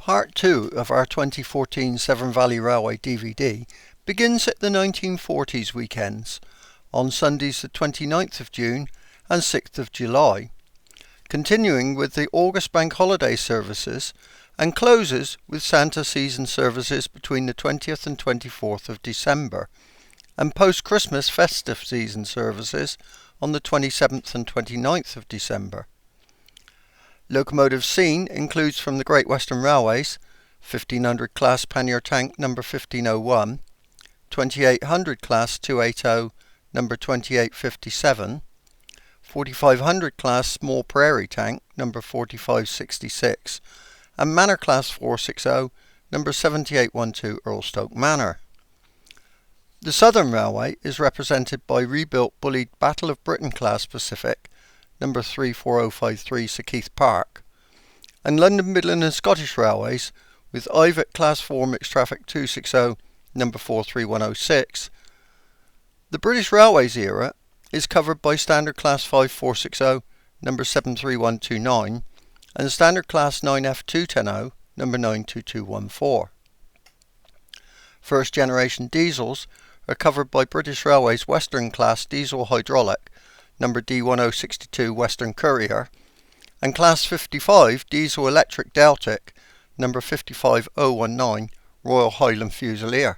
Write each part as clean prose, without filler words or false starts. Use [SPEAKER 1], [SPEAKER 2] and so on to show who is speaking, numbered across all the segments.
[SPEAKER 1] Part 2 of our 2014 Severn Valley Railway DVD begins at the 1940s weekends on Sundays the 29th of June and 6th of July, continuing with the August bank holiday services and closes with Santa season services between the 20th and 24th of December and post-Christmas festive season services on the 27th and 29th of December. Locomotives seen includes from the Great Western Railways 1500 Class Pannier Tank No.1501, 2800 Class 280 No. 2857, 4500 Class Small Prairie Tank No. 4566, and Manor Class 460 No. 7812 Erlestoke Manor. The Southern Railway is represented by rebuilt Bullied Battle of Britain Class Pacific No. 34053 Keith Park, and London, Midland and Scottish Railways with Ivatt Class 4 Mixed Traffic 260 No. 43106. The British Railways era is covered by Standard Class 5460 No. 73129 and Standard Class 9F210 No. 92214. First generation diesels are covered by British Railways Western Class Diesel Hydraulic number D1062 Western Courier, and Class 55 Diesel Electric Deltic number 55019 Royal Highland Fusilier.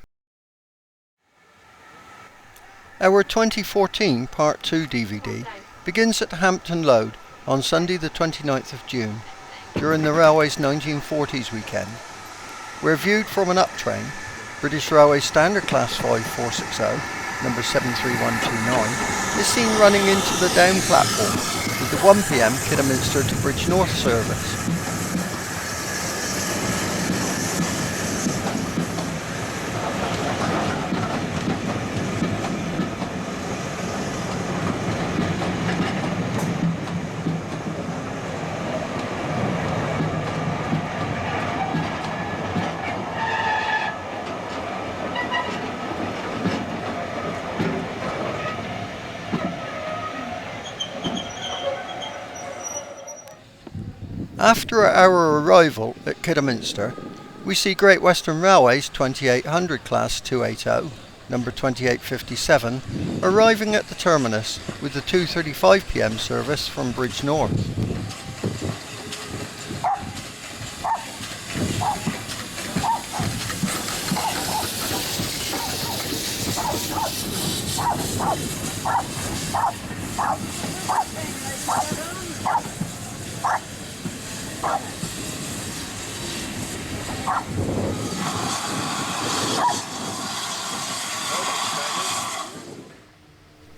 [SPEAKER 1] Our 2014 Part 2 DVD begins at Hampton Load on Sunday the 29th of June during the Railway's 1940s weekend. Where viewed from an up train, British Railway Standard Class 5460 number 73129 is seen running into the down platform with the 1 p.m. Kidderminster to Bridge North service. After our arrival at Kidderminster, we see Great Western Railway's 2800 Class 280, number 2857, arriving at the terminus with the 2:35 p.m. service from Bridge North.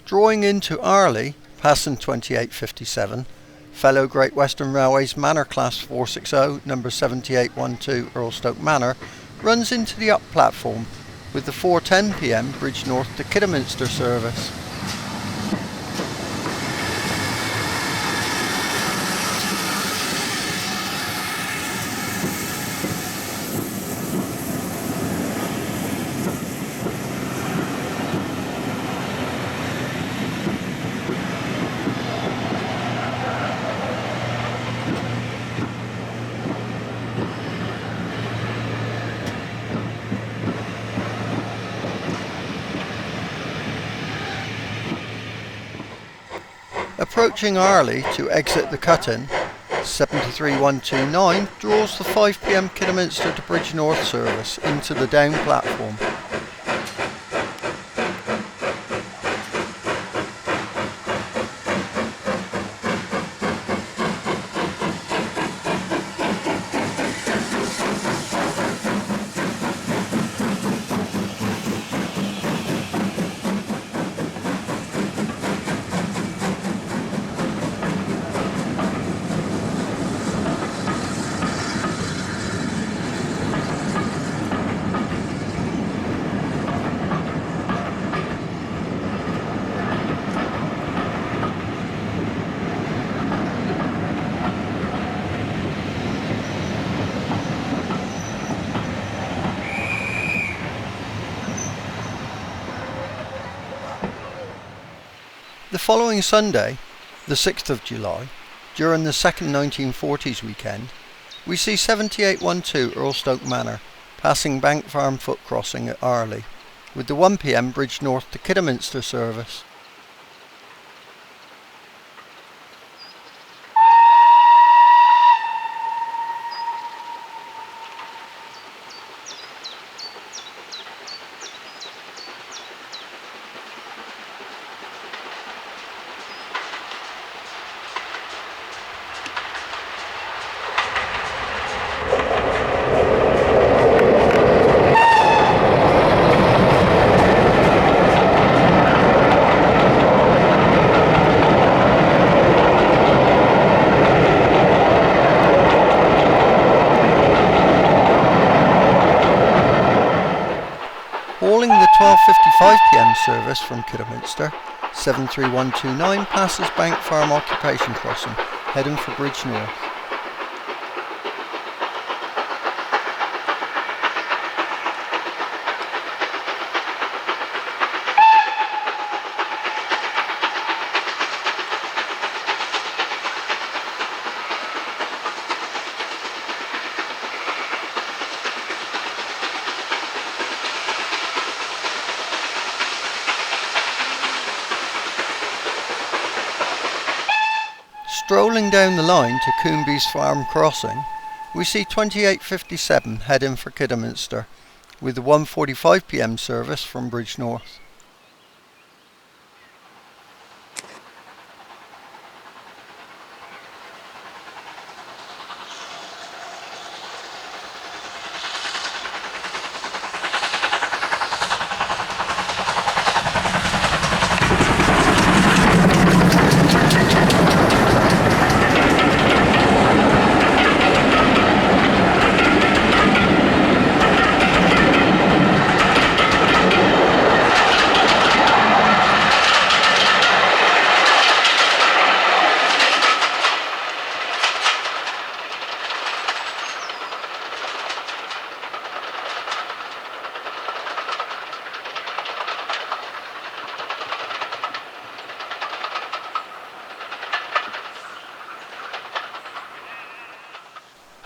[SPEAKER 1] Drawing into Arley, passing 2857, fellow Great Western Railway's Manor Class 460 number 7812 Erlestoke Manor runs into the up platform with the 4:10 p.m. Bridge North to Kidderminster service. Approaching Arley to exit the cut-in, 73129 draws the 5 p.m. Kidderminster to Bridge North service into the down platform. The following Sunday, the 6th of July, during the second 1940s weekend, we see 7812 Erlestoke Manor, passing Bank Farm foot crossing at Arley, with the 1 p.m. Bridge North to Kidderminster service. Hauling the 12:55 p.m. service from Kidderminster, 73129 passes Bank Farm Occupation Crossing, heading for Bridge North. Strolling down the line to Coombe's Farm Crossing, we see 2857 heading for Kidderminster, with the 1:45 p.m. service from Bridge North.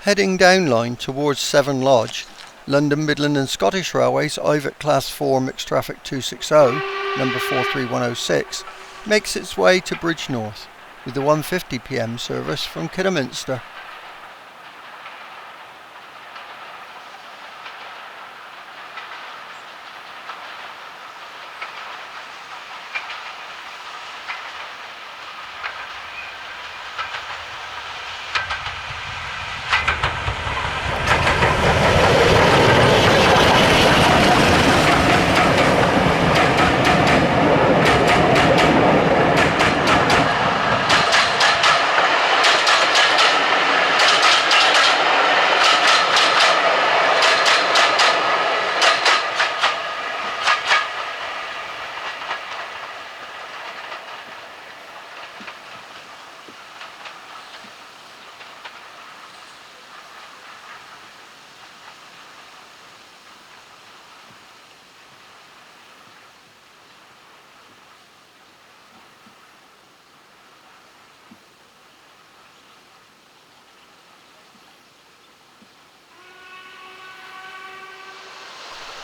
[SPEAKER 1] Heading downline towards Severn Lodge, London, Midland and Scottish Railways Ivatt Class 4 Mixed Traffic 260, number 43106, makes its way to Bridge North, with the 1:50 p.m. service from Kidderminster.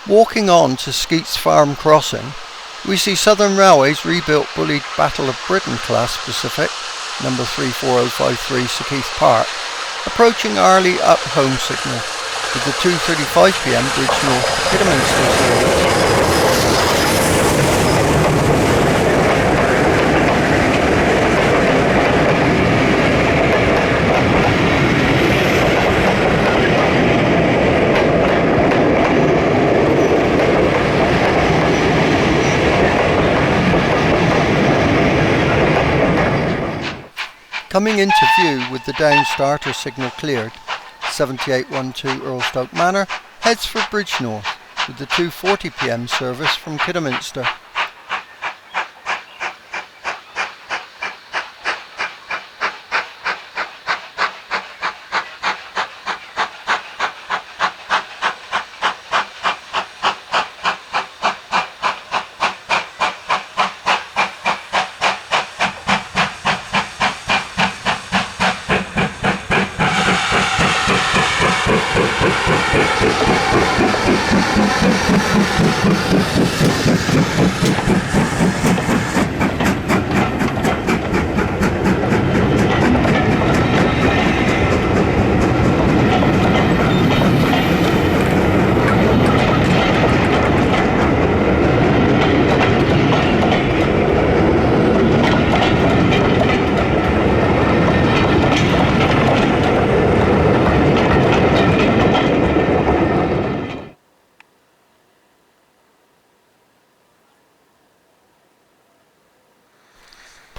[SPEAKER 1] Walking on to Skeets Farm Crossing, we see Southern Railway's rebuilt Bullied Battle of Britain Class Pacific, number 34053 Sekeith Park, approaching Arley up home signal, with the 2:35 p.m. Bridge North to Kidderminster service. Coming into view with the down starter signal cleared, 7812 Erlestoke Manor heads for Bridge North with the 2:40 p.m. service from Kidderminster.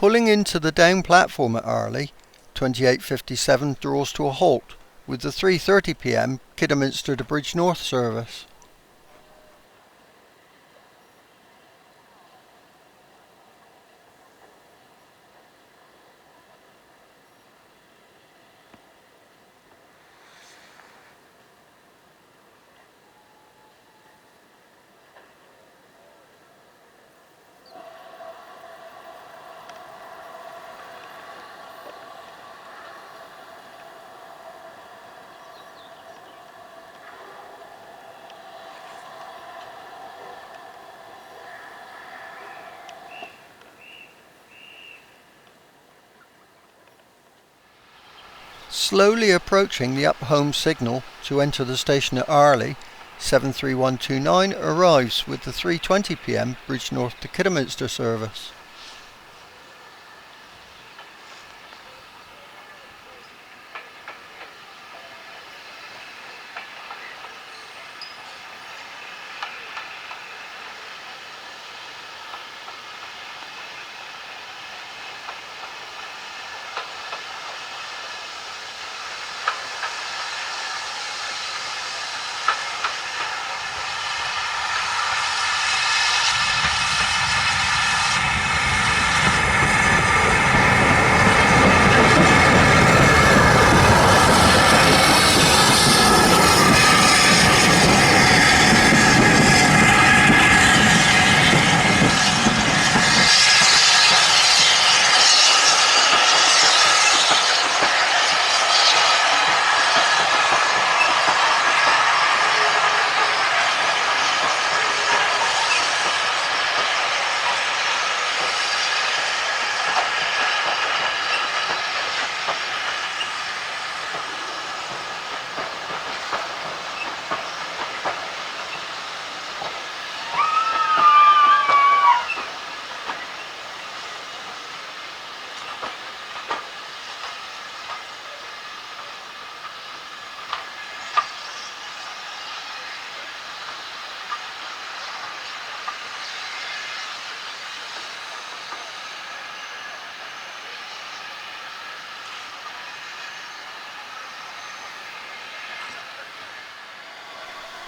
[SPEAKER 1] Pulling into the down platform at Arley, 2857 draws to a halt with the 3:30 p.m. Kidderminster to Bridge North service. Slowly approaching the up-home signal to enter the station at Arley, 73129 arrives with the 3:20 p.m. Bridge North to Kidderminster service.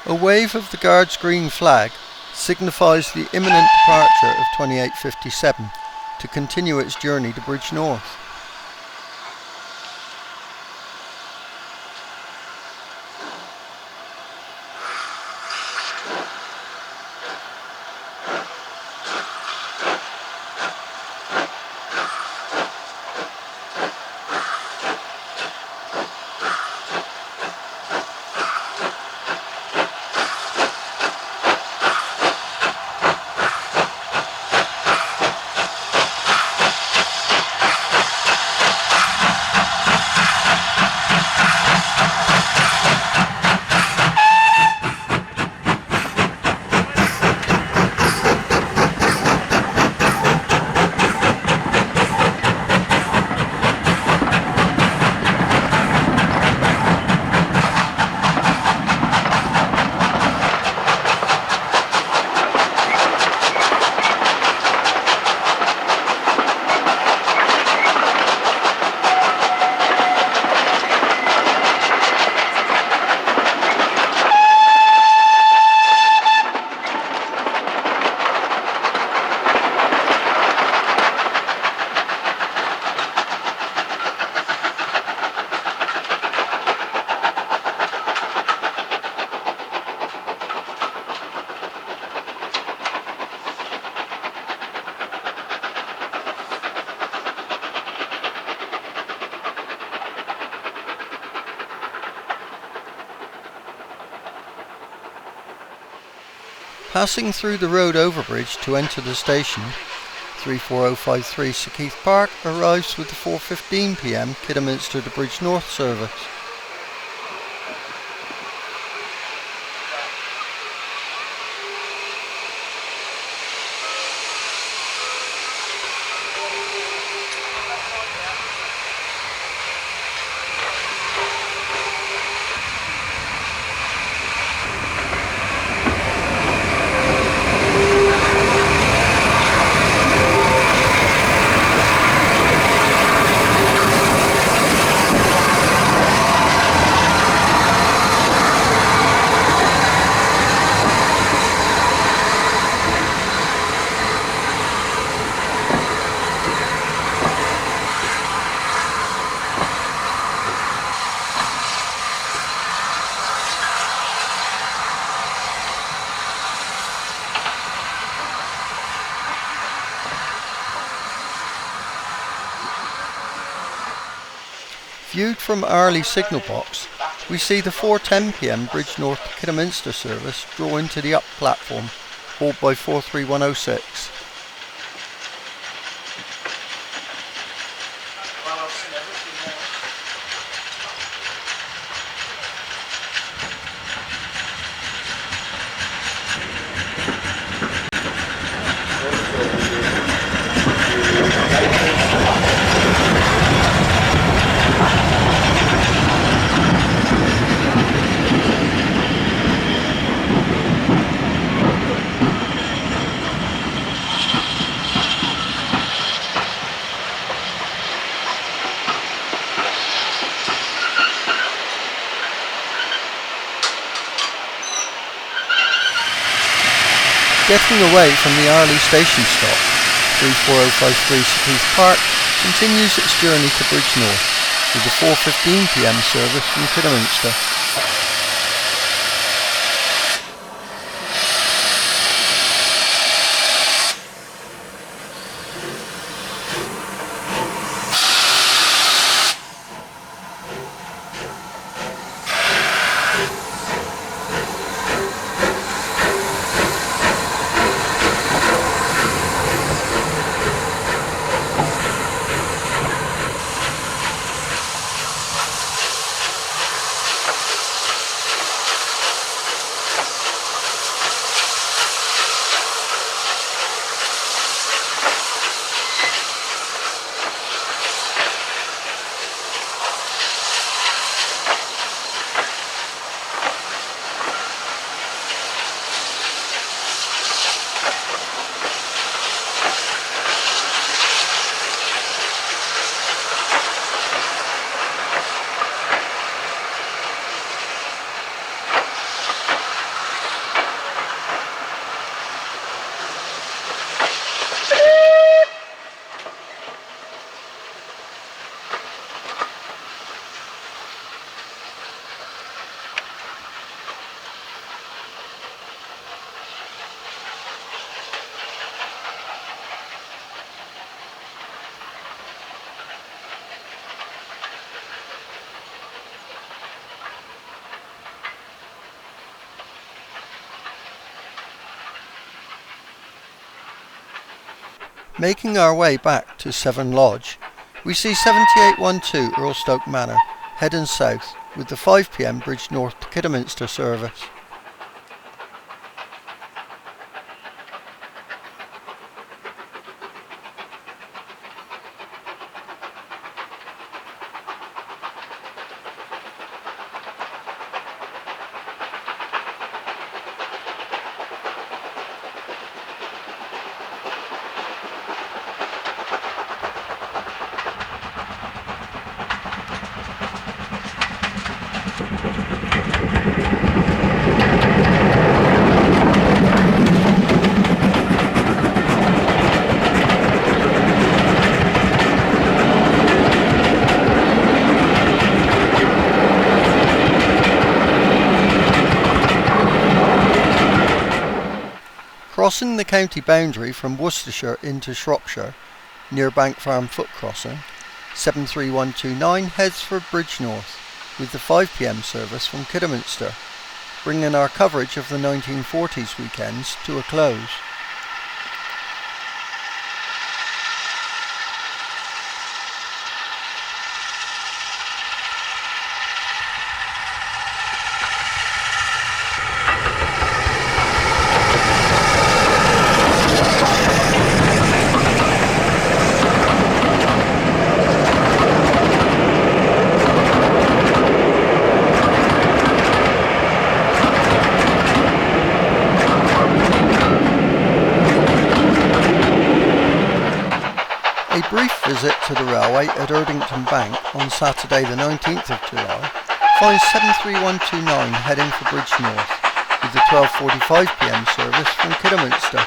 [SPEAKER 1] A wave of the Guard's green flag signifies the imminent departure of 2857 to continue its journey to Bridge North. Passing through the road overbridge to enter the station, 34053 Sakeith Park arrives with the 4:15 p.m. Kidderminster to Bridge North service. Viewed from Arley signal box, we see the 4:10 p.m. Bridge North to Kidderminster service draw into the up platform, hauled by 43106. Getting away from the Arley station stop, 34053 Sakeith Park continues its journey to Bridge North with the 4:15 p.m. service from Kidderminster. Making our way back to Severn Lodge, we see 7812 Erlestoke Manor heading south with the 5 p.m. Bridge North to Kidderminster service. Crossing the county boundary from Worcestershire into Shropshire, near Bank Farm Foot Crossing, 73129 heads for Bridge North, with the 5 p.m. service from Kidderminster. bringing our coverage of the 1940s weekends to a close. A brief visit to the railway at Erdington Bank on Saturday the 19th of July finds 73129 heading for Bridge North with the 12:45pm service from Kidderminster.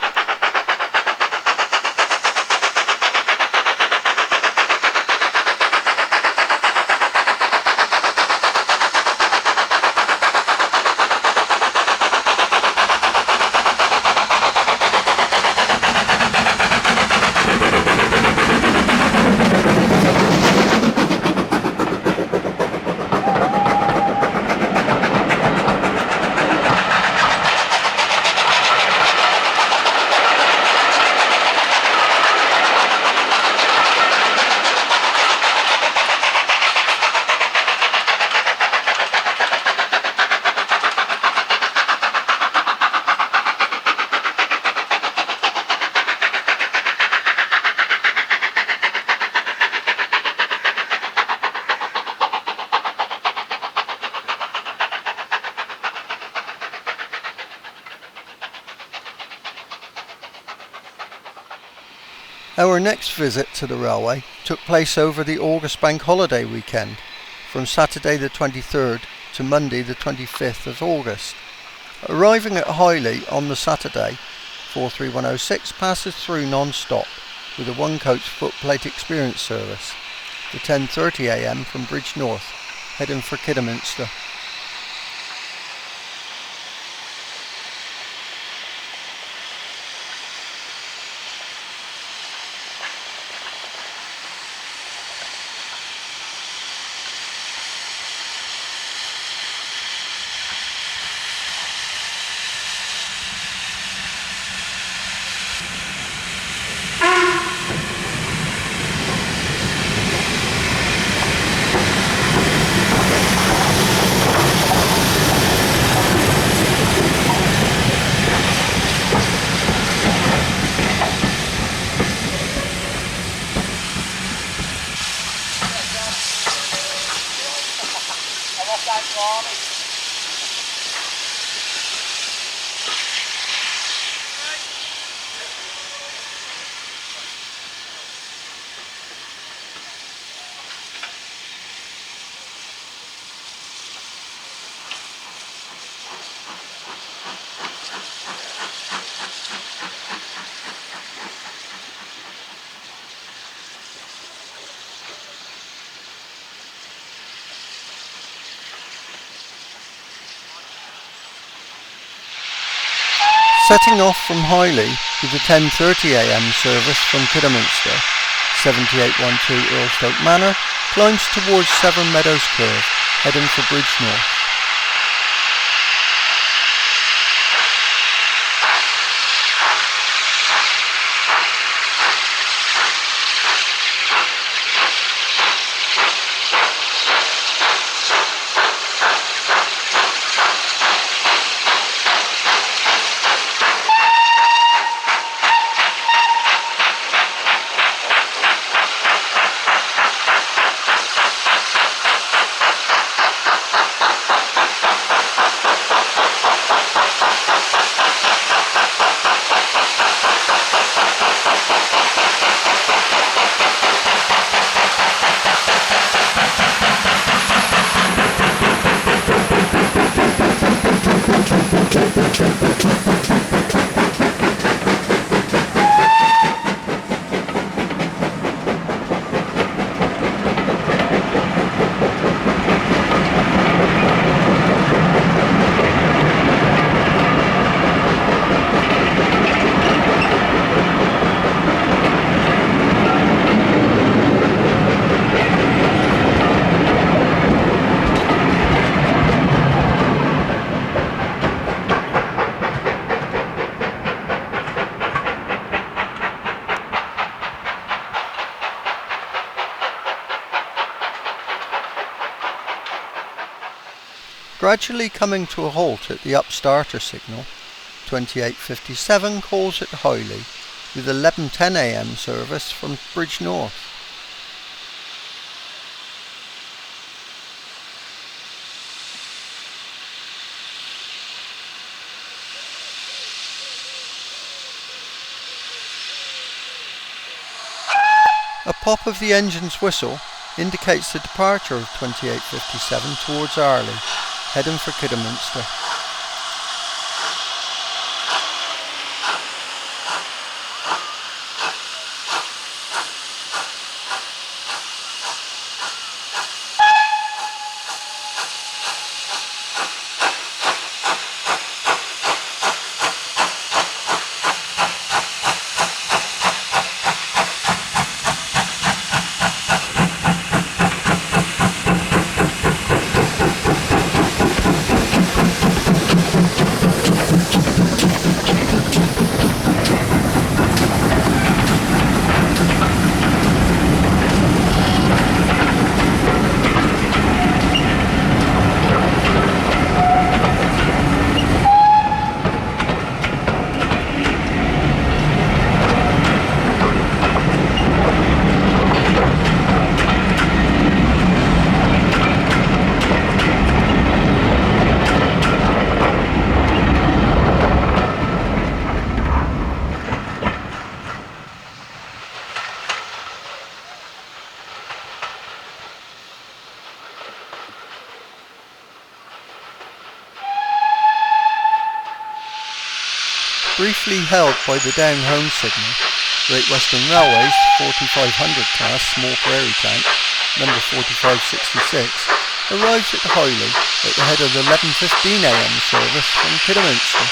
[SPEAKER 1] Our next visit to the railway took place over the August Bank Holiday weekend, from Saturday the 23rd to Monday the 25th of August. Arriving at Highland on the Saturday, 43106 passes through non-stop with a one-coach footplate experience service, the 10:30am from Bridge North, heading for Kidderminster. Setting off from Highland with the 10:30am service from Kidderminster, 7812 Erlestoke Manor climbs towards Severn Meadows Curve, heading for Bridge North. Gradually coming to a halt at the upstarter signal, 2857 calls at Highley with 11:10 AM service from Bridge North. A pop of the engine's whistle indicates the departure of 2857 towards Arley, heading for Kidderminster. Briefly held by the down-home signal, Great Western Railway's 4500 class small Prairie tank, number 4566, arrives at Highley at the head of the 11:15 AM service from Kidderminster.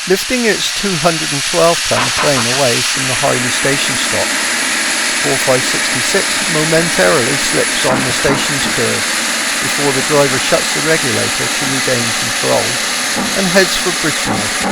[SPEAKER 1] Lifting its 212-ton plane away from the Highley station stop, 4566 momentarily slips on the station's curve before the driver shuts the regulator to regain control and heads for Bridgenorth.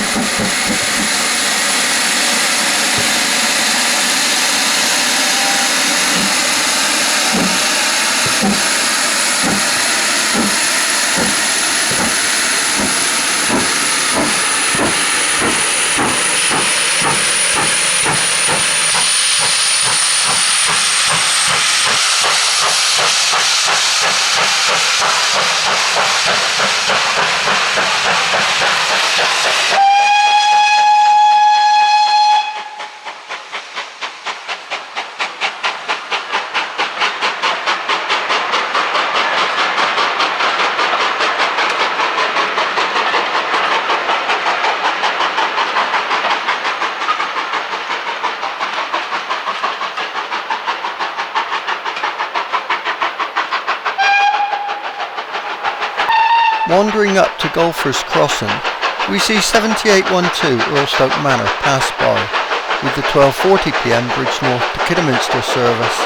[SPEAKER 1] Wandering up to Golfers Crossing, we see 7812 Erlestoke Manor pass by, with the 12:40 PM Bridgenorth to Kidderminster service.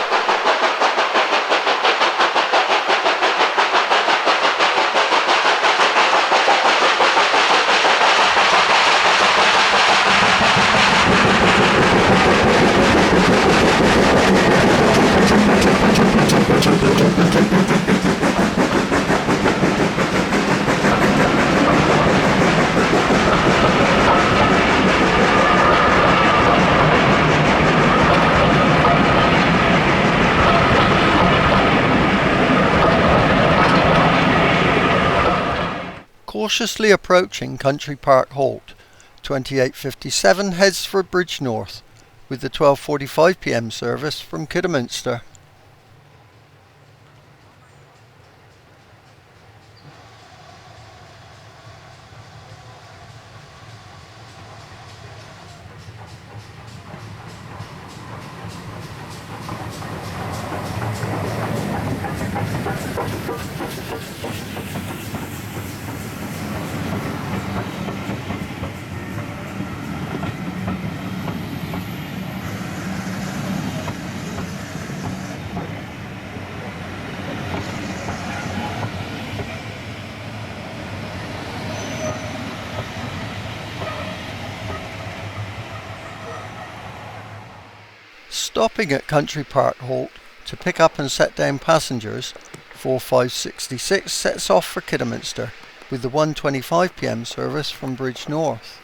[SPEAKER 1] Cautiously approaching Country Park Halt, 2857 heads for Bridge North with the 12:45 p.m. service from Kidderminster. Stopping at Country Park Halt to pick up and set down passengers, 4566 sets off for Kidderminster with the 1:25 p.m. service from Bridge North.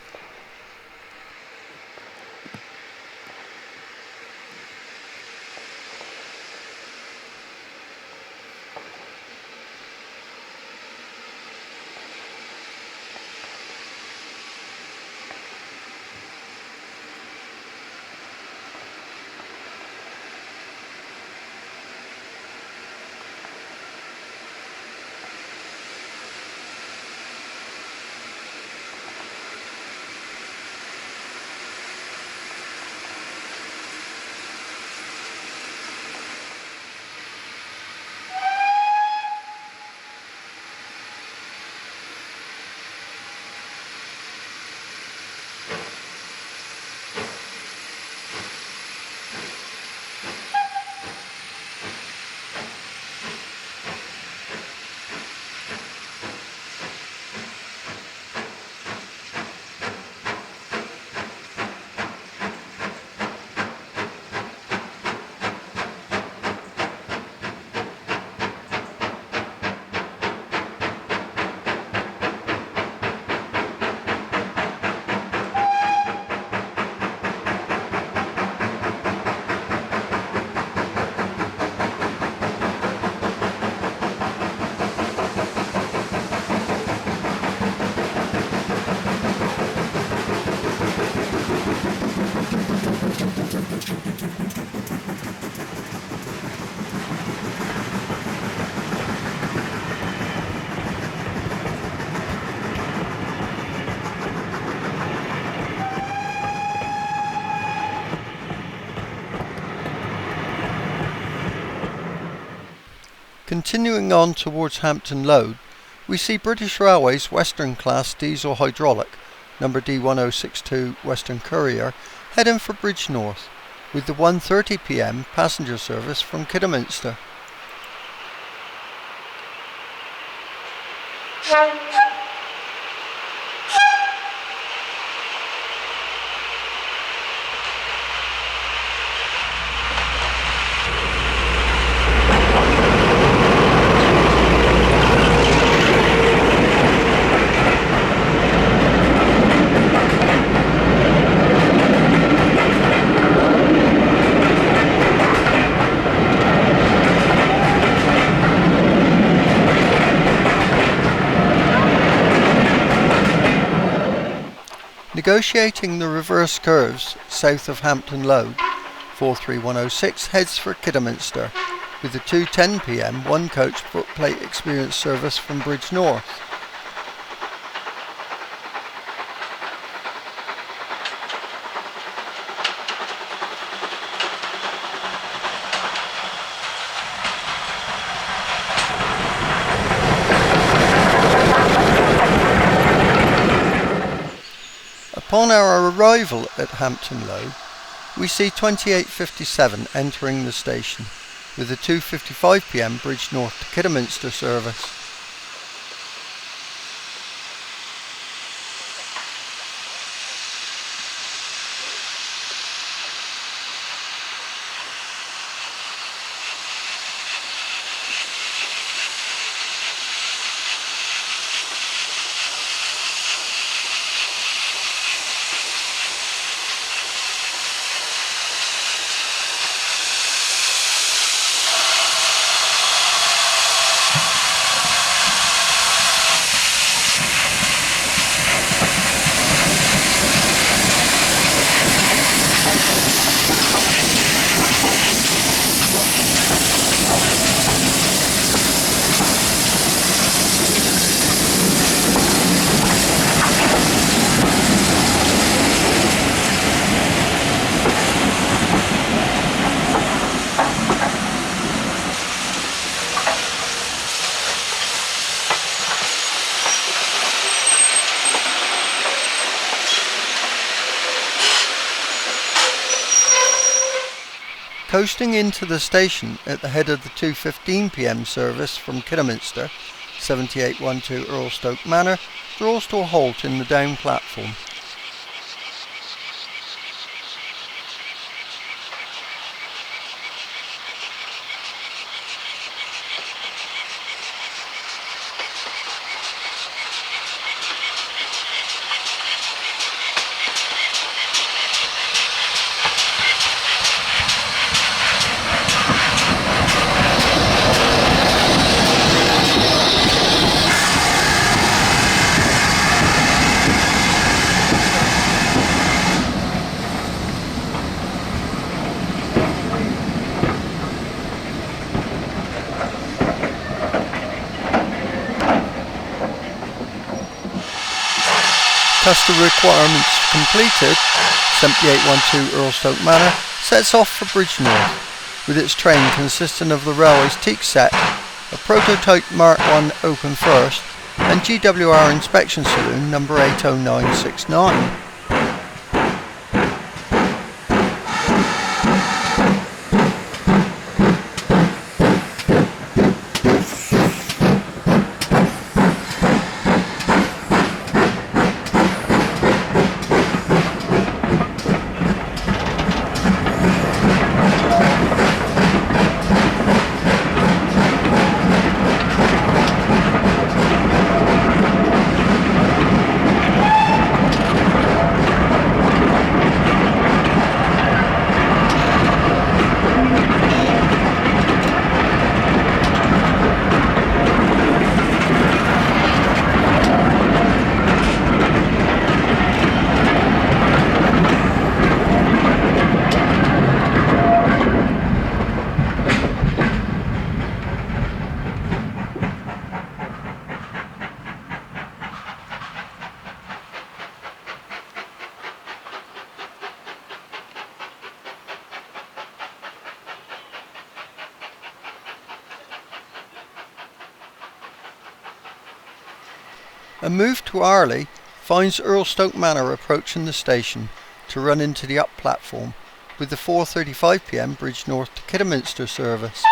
[SPEAKER 1] Continuing on towards Hampton Load, we see British Railways Western Class Diesel Hydraulic, number D1062 Western Courier, heading for Bridge North, with the 1:30 p.m. passenger service from Kidderminster. Negotiating the reverse curves south of Hampton Load, 43106 heads for Kidderminster with the 2:10 p.m. one coach footplate experience service from Bridge North. Upon our arrival at Hampton Load, we see 2857 entering the station with the 2:55 p.m. Bridge North to Kidderminster service. Coasting into the station at the head of the 2:15 p.m. service from Kidderminster, 7812 Erlestoke Manor, draws to a halt in the down platform. Custom requirements completed, 7812 Erlestoke Manor sets off for Bridgnorth, with its train consisting of the railway's teak set, a prototype Mark I open first, and GWR inspection saloon number 80969. A move to Arley finds Erlestoke Manor approaching the station to run into the up platform with the 4:35 p.m. Bridgnorth to Kidderminster service.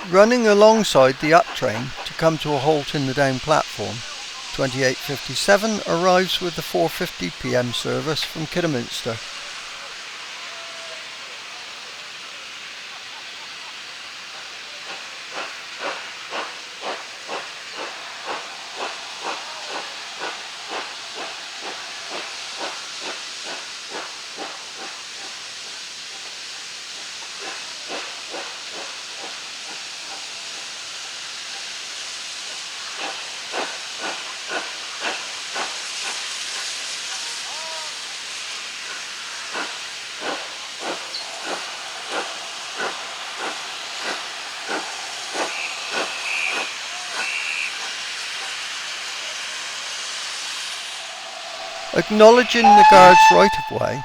[SPEAKER 1] Running alongside the up train to come to a halt in the down platform, 2857 arrives with the 4:50 p.m. service from Kidderminster. Acknowledging the guard's right-of-way,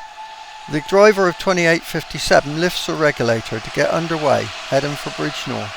[SPEAKER 1] the driver of 2857 lifts the regulator to get underway, heading for Bridge North.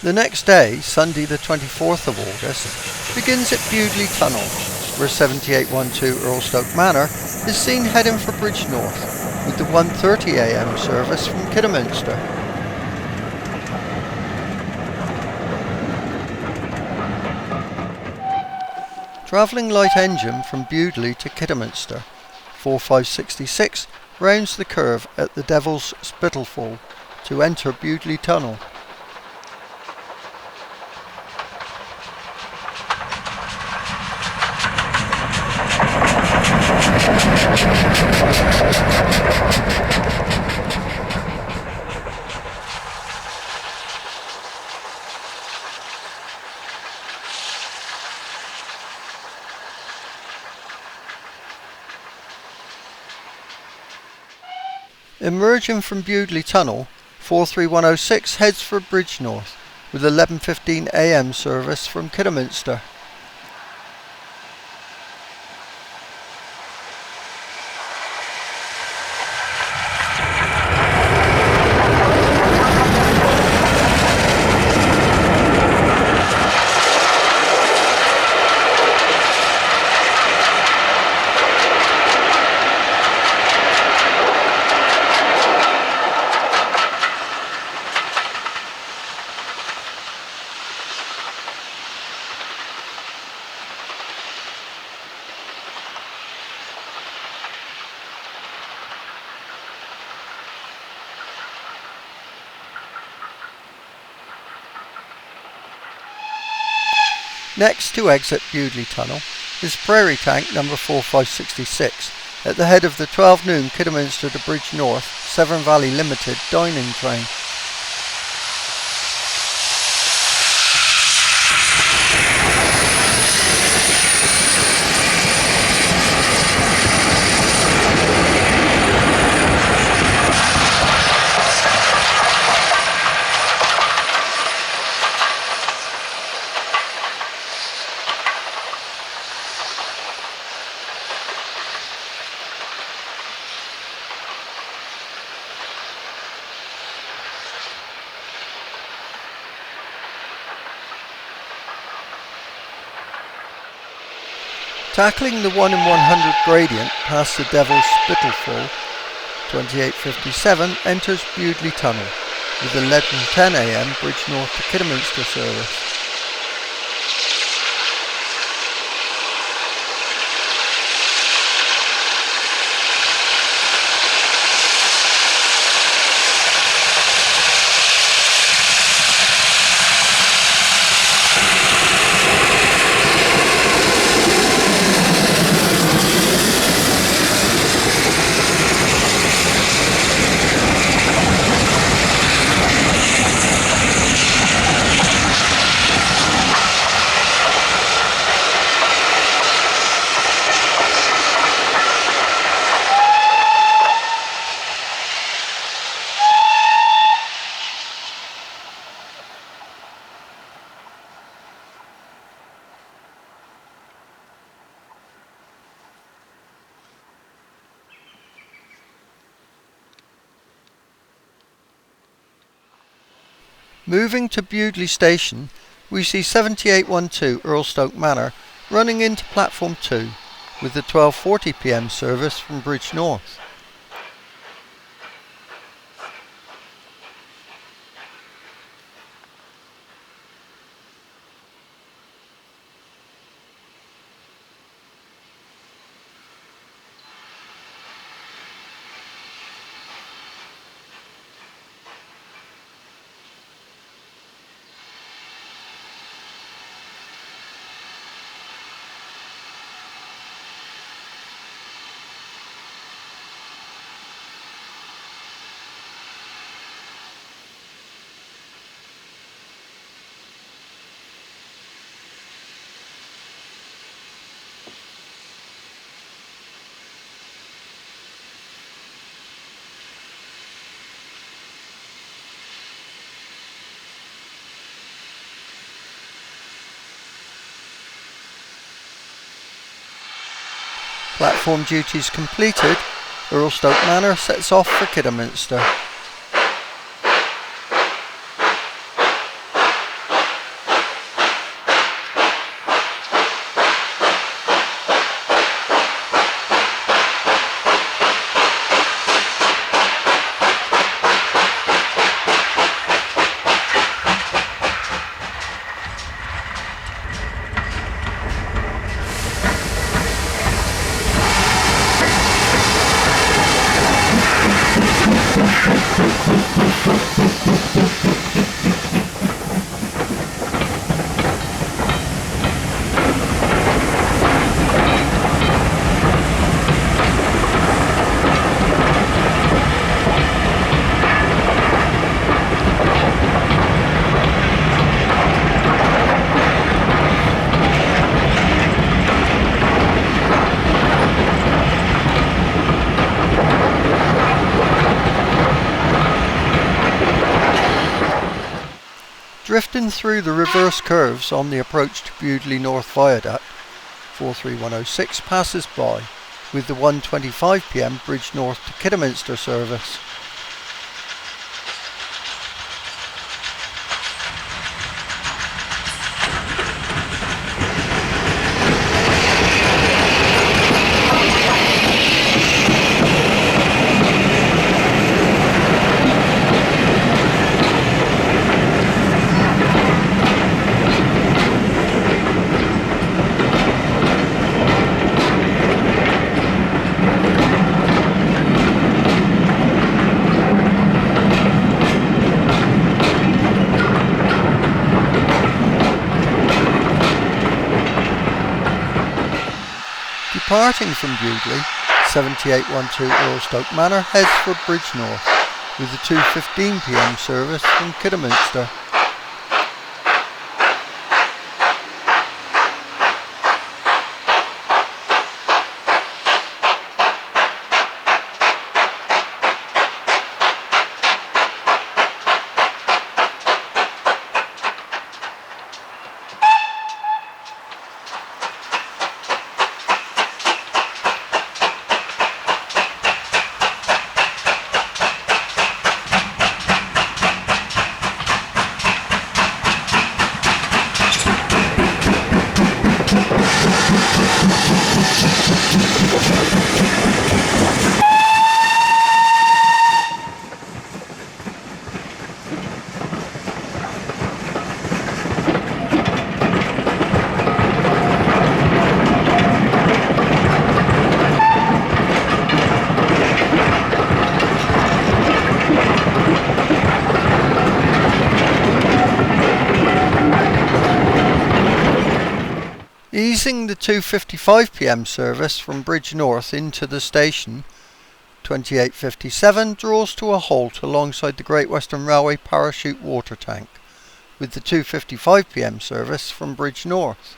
[SPEAKER 1] The next day, Sunday the 24th of August, begins at Bullied Tunnel, where 7812 Erlestoke Manor is seen heading for Bridge North, with the 1:30 AM service from Kidderminster. Travelling light engine from Bullied to Kidderminster, 4566 rounds the curve at the Devil's Spittlefall to enter Bullied Tunnel. Emerging from Bullied Tunnel, 43106 heads for Bridge North with 11:15 AM service from Kidderminster. Next to exit Bullied Tunnel is Prairie Tank No.4566 at the head of the 12 noon Kidderminster to Bridge North Severn Valley Limited dining train. Tackling the 1 in 100 gradient past the Devil's Spittlefall, 2857 enters Bullied Tunnel with 11:10 AM Bridge North to Kidderminster service. Moving to Bullied Station, we see 7812 Erlestoke Manor running into platform 2 with the 12:40 p.m. service from Bridge North. Platform duties completed, Erlestoke Manor sets off for Kidderminster. Drifting through the reverse curves on the approach to Bullied North Viaduct, 43106 passes by with the 1:25 p.m. Bridge North to Kidderminster service. Departing from Bullied, 7812 Erlestoke Manor heads for Bridge North with the 2:15 p.m. service from Kidderminster. Easing the 2:55 p.m. service from Bridge North into the station, 2857 draws to a halt alongside the Great Western Railway parachute water tank, with the 2:55 p.m. service from Bridge North.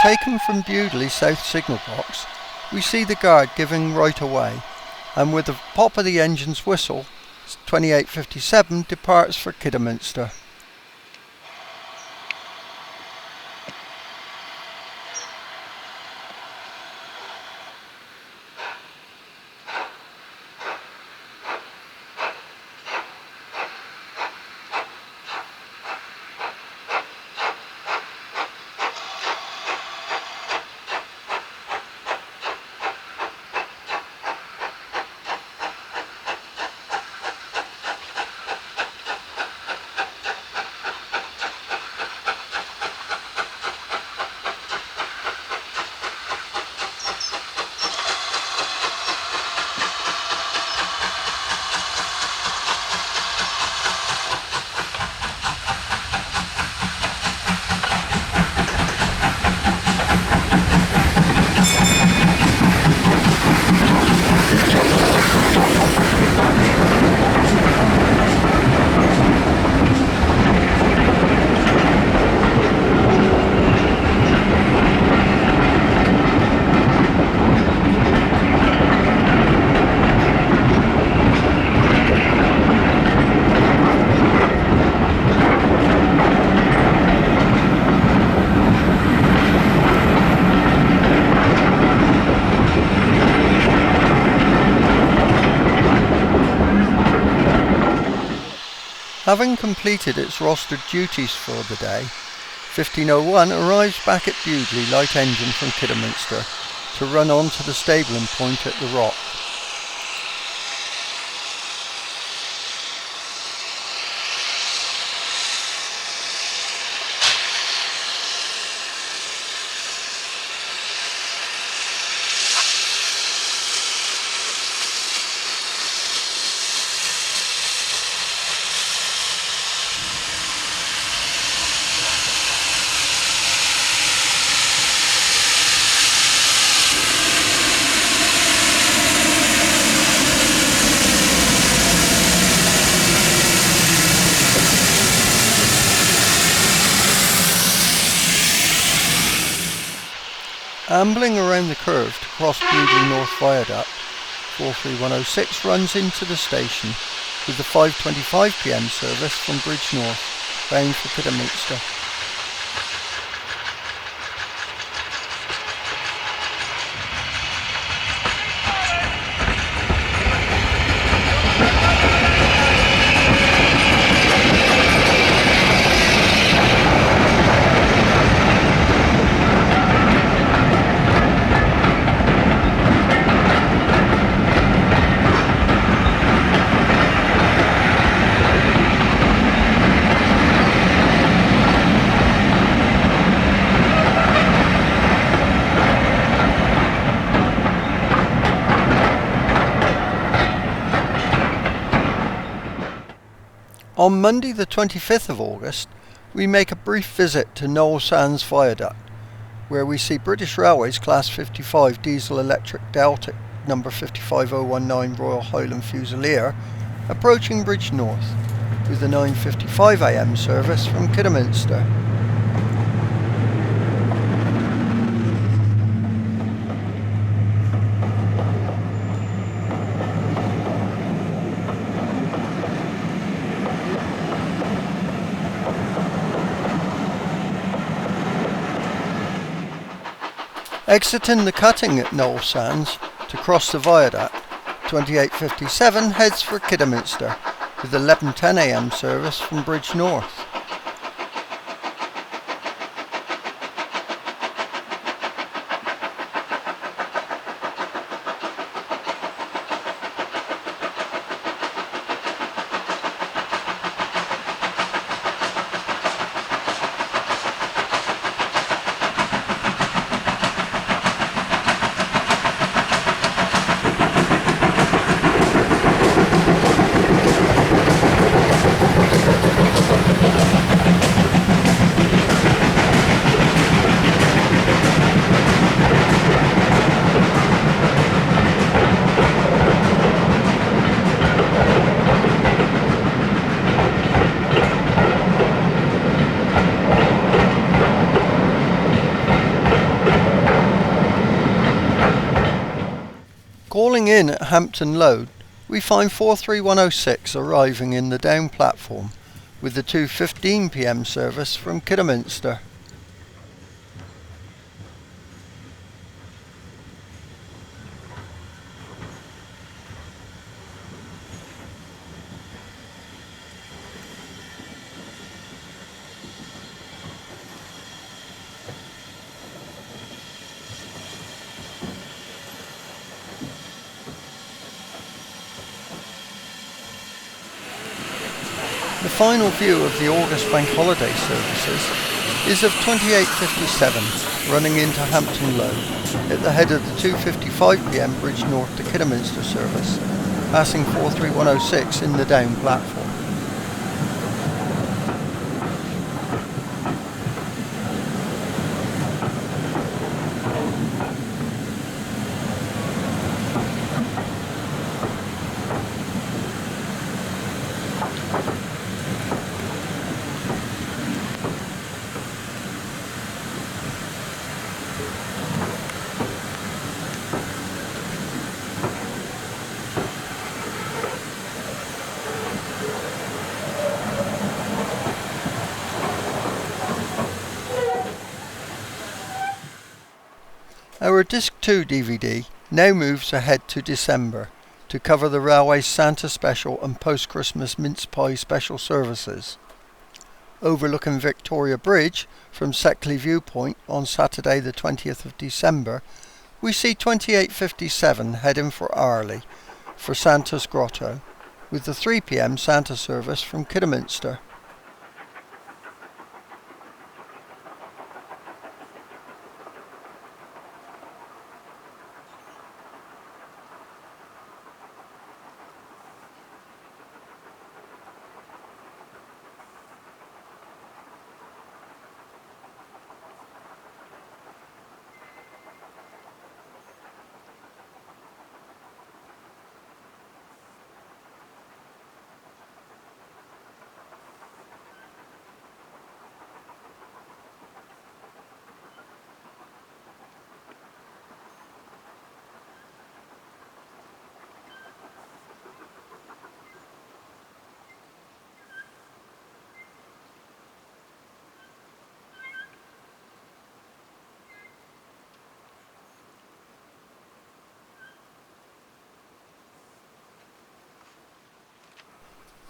[SPEAKER 1] Taken from Bullied South signal box, we see the guard giving right away, and with the pop of the engine's whistle, 2857 departs for Kidderminster. Having completed its rostered duties for the day, 1501 arrives back at Bullied light engine from Kidderminster to run on to the stabling point at the Rock. Ambling around the curve to cross Bullied North Viaduct, 43106 runs into the station with the 5:25 PM service from Bridge North, bound for Kidderminster. On Monday the 25th of August, we make a brief visit to Knoll Sands Viaduct, where we see British Railways Class 55 diesel electric Deltic No. 55019 Royal Highland Fusilier approaching Bridge North with the 9:55 AM service from Kidderminster. Exiting the cutting at Knoll Sands to cross the viaduct, 2857 heads for Kidderminster with the 11:10 AM service from Bridge North. Calling in at Hampton Load, we find 43106 arriving in the down platform with the 2:15 p.m. service from Kidderminster. The final view of the August bank holiday services is of 2857 running into Hampton Load at the head of the 2:55 p.m. Bridge North to Kidderminster service, passing 43106 in the down platform. Our Disc 2 DVD now moves ahead to December to cover the railway's Santa Special and post-Christmas mince pie special services. Overlooking Victoria Bridge from Seckley Viewpoint on Saturday the 20th of December, we see 2857 heading for Arley for Santa's Grotto with the 3 p.m. Santa service from Kidderminster.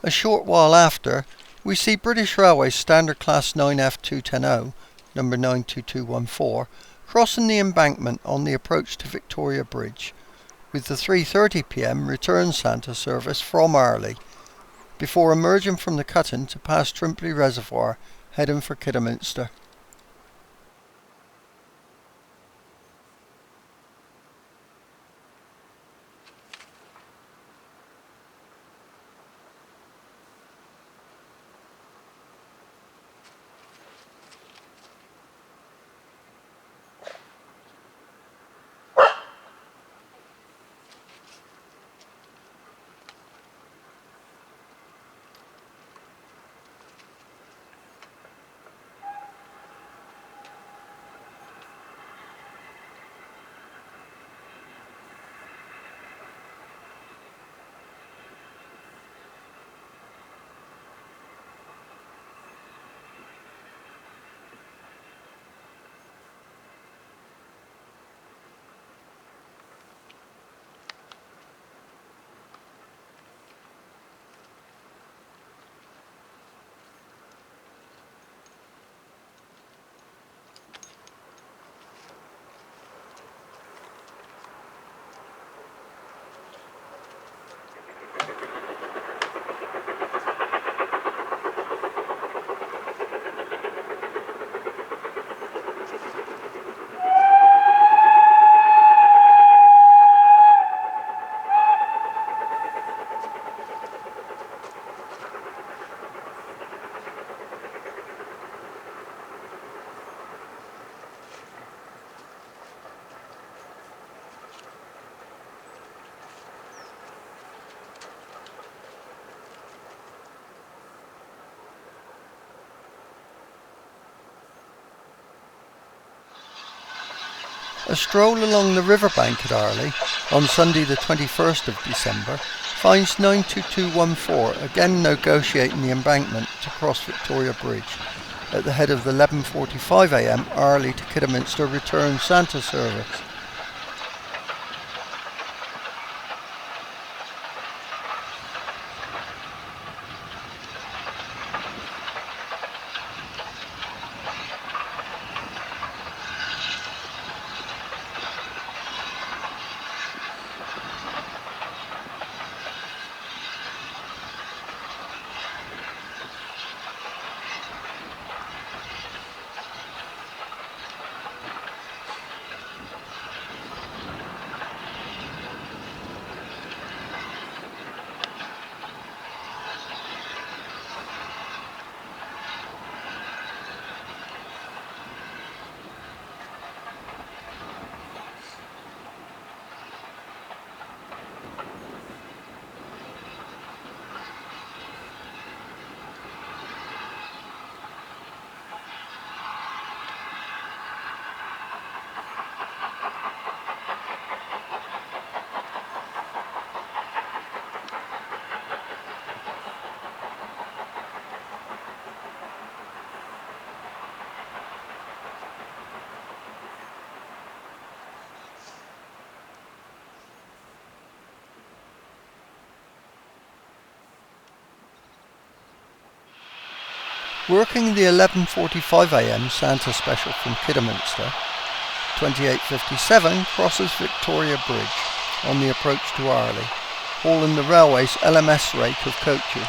[SPEAKER 1] A short while after, we see British Railway's Standard Class 9F210, number 92214, crossing the embankment on the approach to Victoria Bridge, with the 3:30 p.m. return Santa service from Arley, before emerging from the cutting to pass Trimpley Reservoir, heading for Kidderminster. A stroll along the riverbank at Arley on Sunday the 21st of December finds 92214 again negotiating the embankment to cross Victoria Bridge at the head of the 11:45 a.m. Arley to Kidderminster return Santa service. Working the 11:45 a.m. Santa special from Kidderminster, 2857 crosses Victoria Bridge on the approach to Arley, hauling the railway's LMS rake of coaches.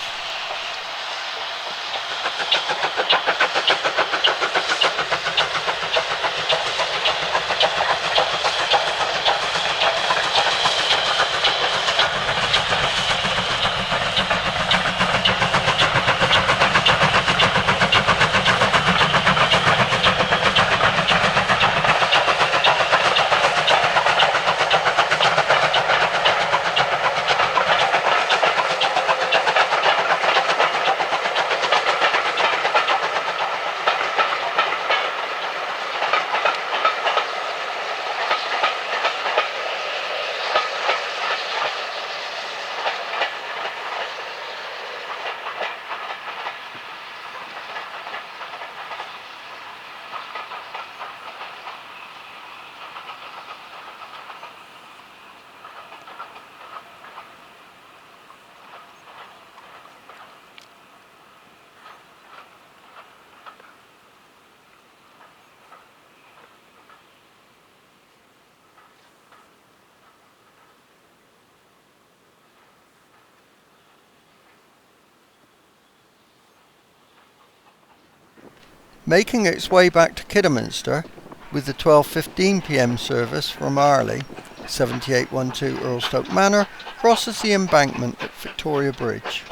[SPEAKER 1] Making its way back to Kidderminster with the 12:15 p.m. service from Arley, 7812 Erlestoke Manor crosses the embankment at Victoria Bridge.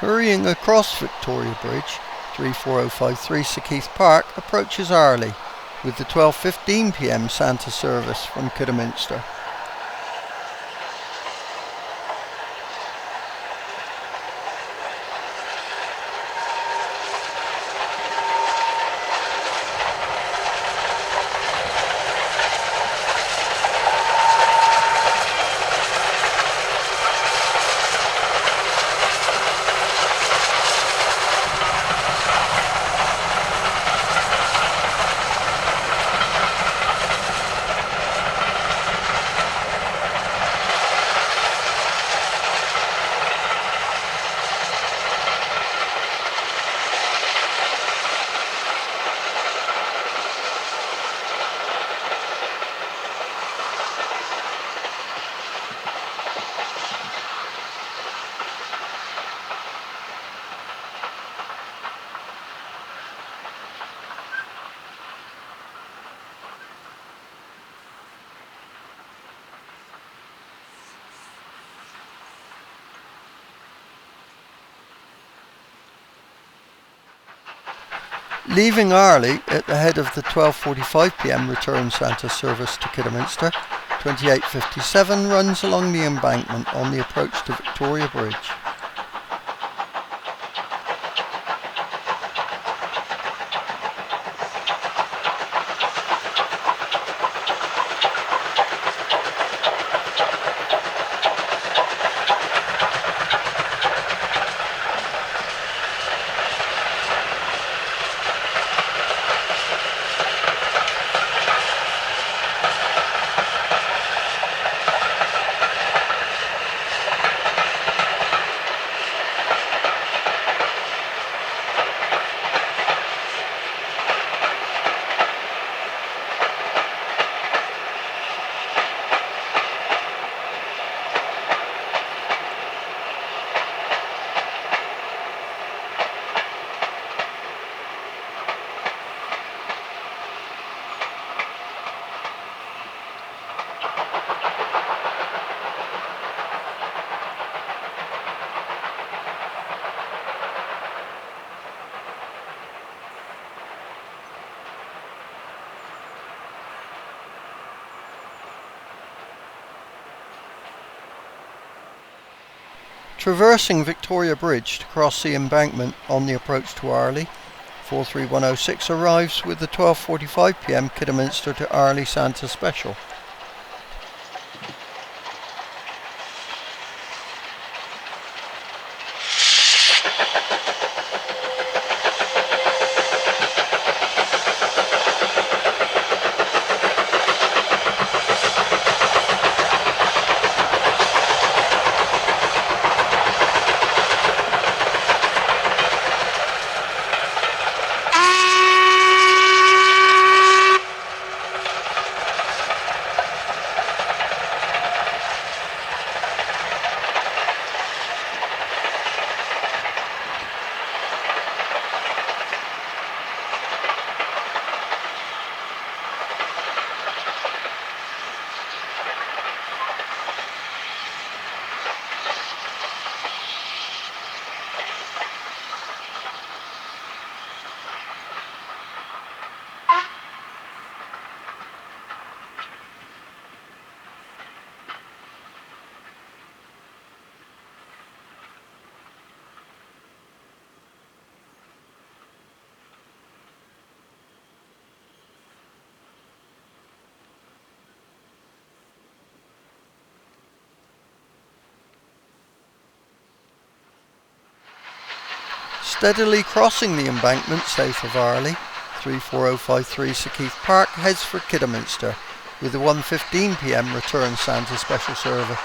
[SPEAKER 1] Hurrying across Victoria Bridge, 34053 Seakeith Park approaches Arley with the 12:15 p.m. Santa service from Kidderminster. Leaving Arley at the head of the 12:45 p.m. return Santa service to Kidderminster, 2857 runs along the embankment on the approach to Victoria Bridge. Traversing Victoria Bridge to cross the embankment on the approach to Arley, 43106 arrives with the 12:45 p.m. Kidderminster to Arley Santa Special. Steadily crossing the embankment south of Arley, 34053 Sakeith Park heads for Kidderminster with the 1:15 p.m. return Santa special service.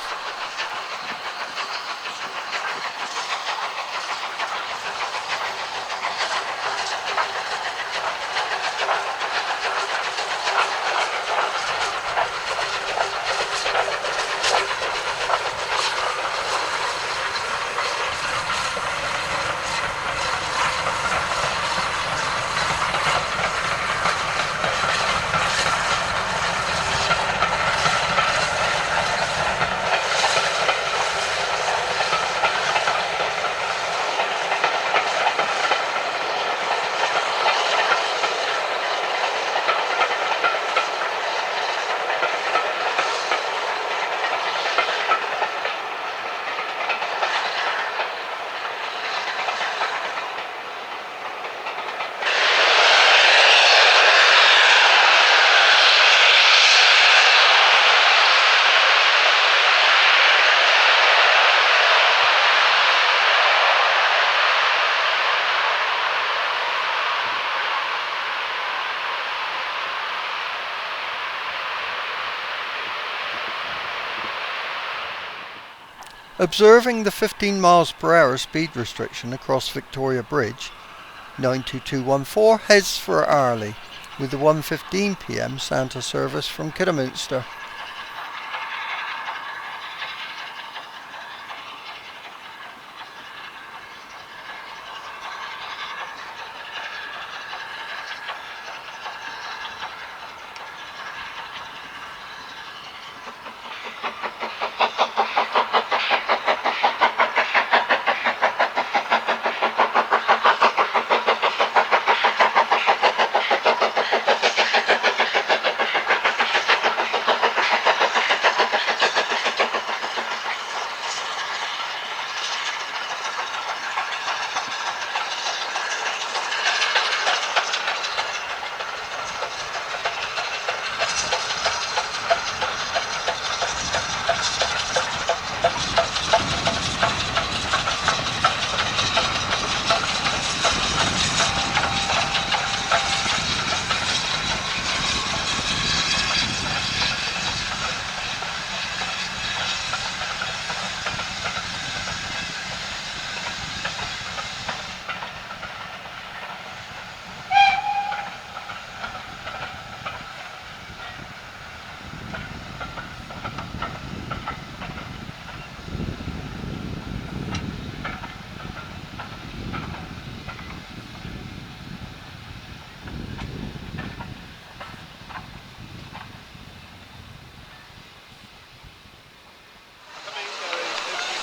[SPEAKER 1] Observing the 15 miles per hour speed restriction across Victoria Bridge, 92214 heads for Arley with the 1:15 p.m. Santa service from Kidderminster.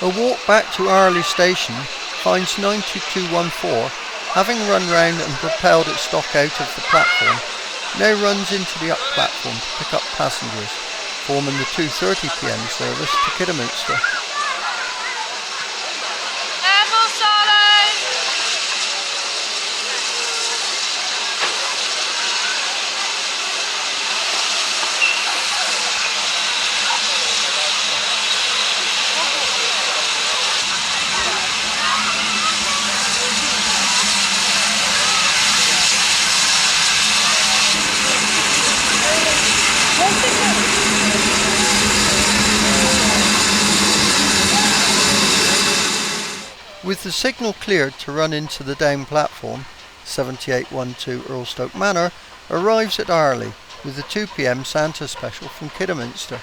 [SPEAKER 1] A walk back to Arley station finds 92214, having run round and propelled its stock out of the platform, now runs into the up platform to pick up passengers, forming the 2:30 p.m. service to Kidderminster. With the signal cleared to run into the down platform, 7812 Erlestoke Manor arrives at Arley with the 2 p.m. Santa special from Kidderminster.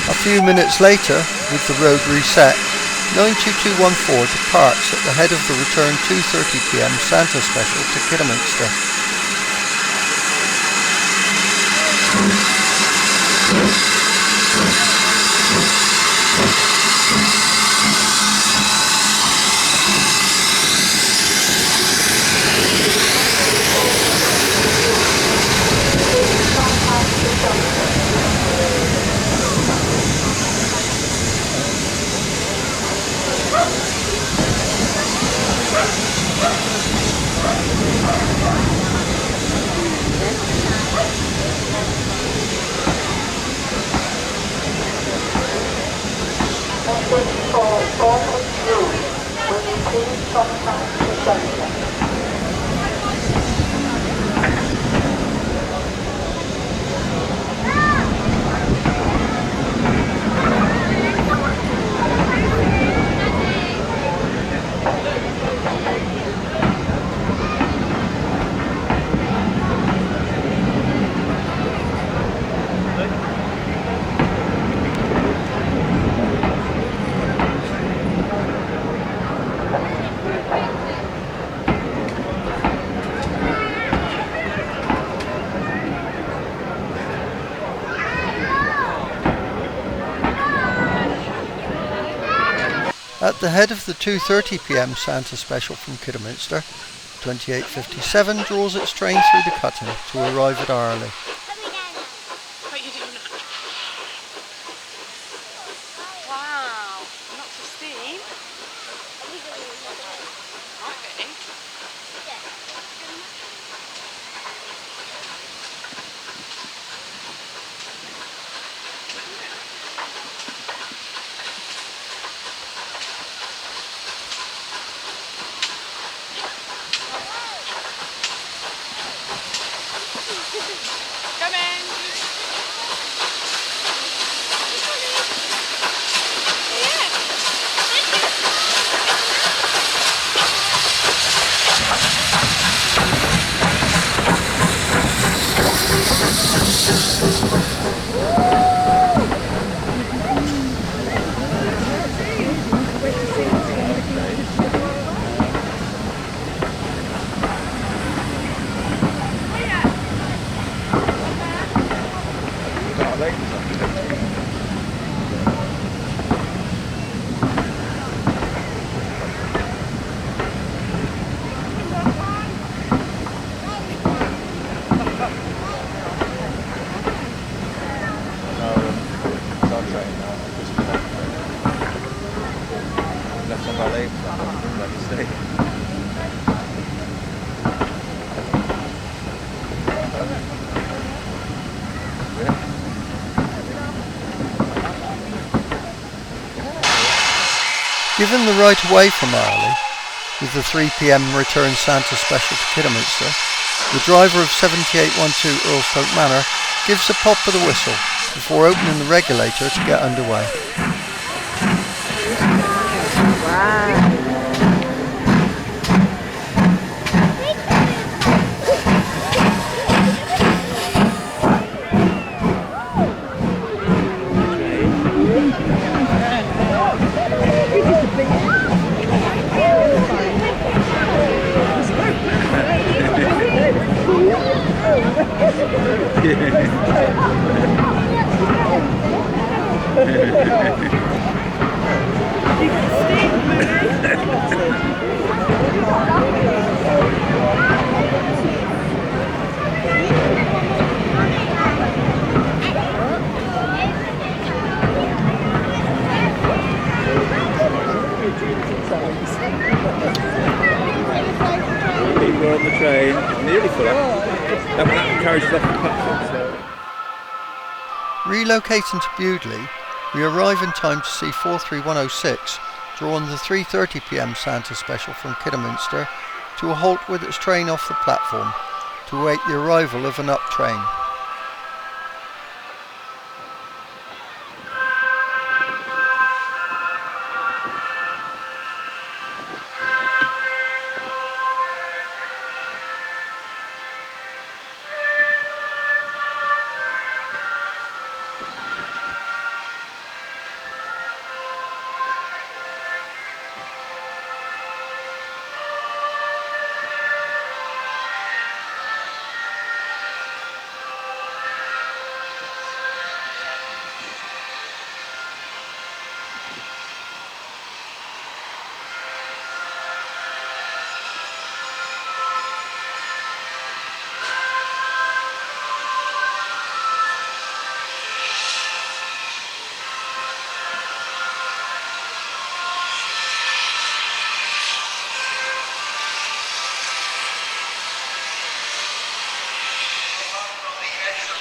[SPEAKER 1] A few minutes later, with the road reset, 92214 departs at the head of the return 2:30 p.m. Santa special to Kidderminster. At the head of the 2:30 p.m. Santa special from Kidderminster, 2857 draws its train through the cutting to arrive at Arley.
[SPEAKER 2] Wow, lots of steam. Come
[SPEAKER 3] Valley. Like you say.
[SPEAKER 1] Given the right of way from Arley, with the 3 p.m. return Santa special to Kidderminster, the driver of 7812 Erlestoke Manor gives a pop of the whistle before opening the regulator to get underway.
[SPEAKER 2] Wow.
[SPEAKER 3] People are on the train, it's nearly full up. That carriage is off the platform, so.
[SPEAKER 1] Relocating to Bullied, we arrive in time to see 43106 draw on the 3:30 p.m. Santa special from Kidderminster to a halt with its train off the platform to await the arrival of an up train.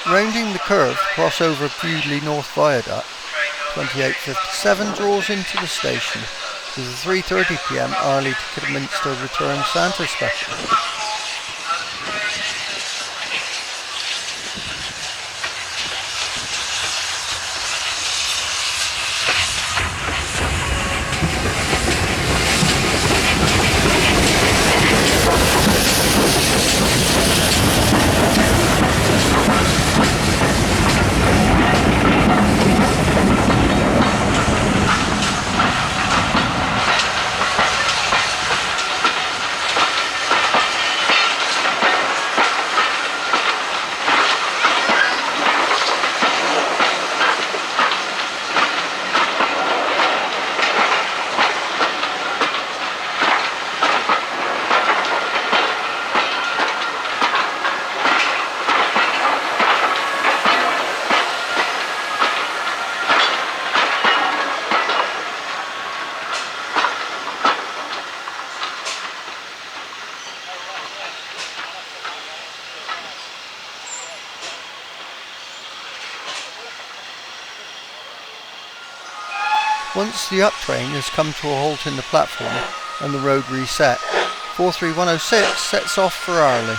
[SPEAKER 1] Rounding the curve to cross over Bullied North Viaduct, 2857 draws into the station with the 3:30 p.m. Arley to Kidderminster return Santa special. Once the up train has come to a halt in the platform and the road reset, 43106 sets off for Arley.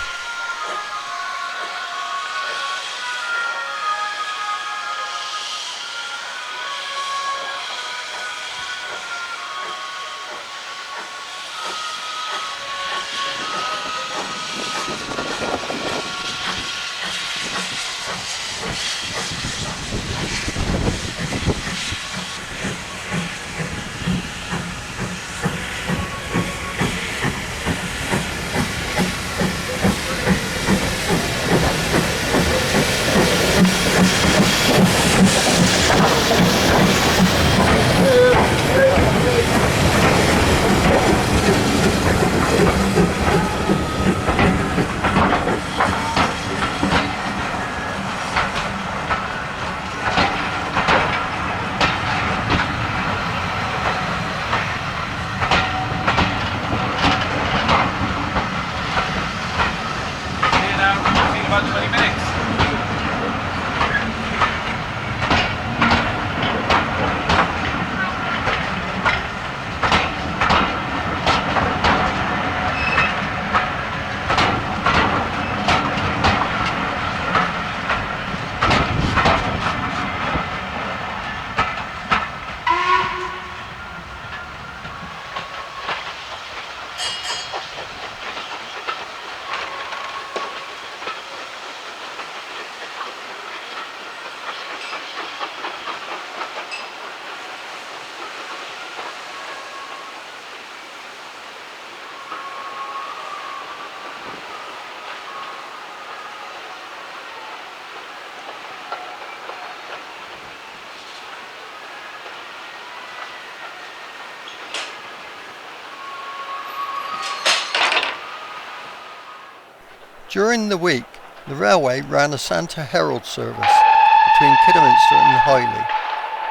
[SPEAKER 1] During the week, the railway ran a Santa Herald service between Kidderminster and Highley,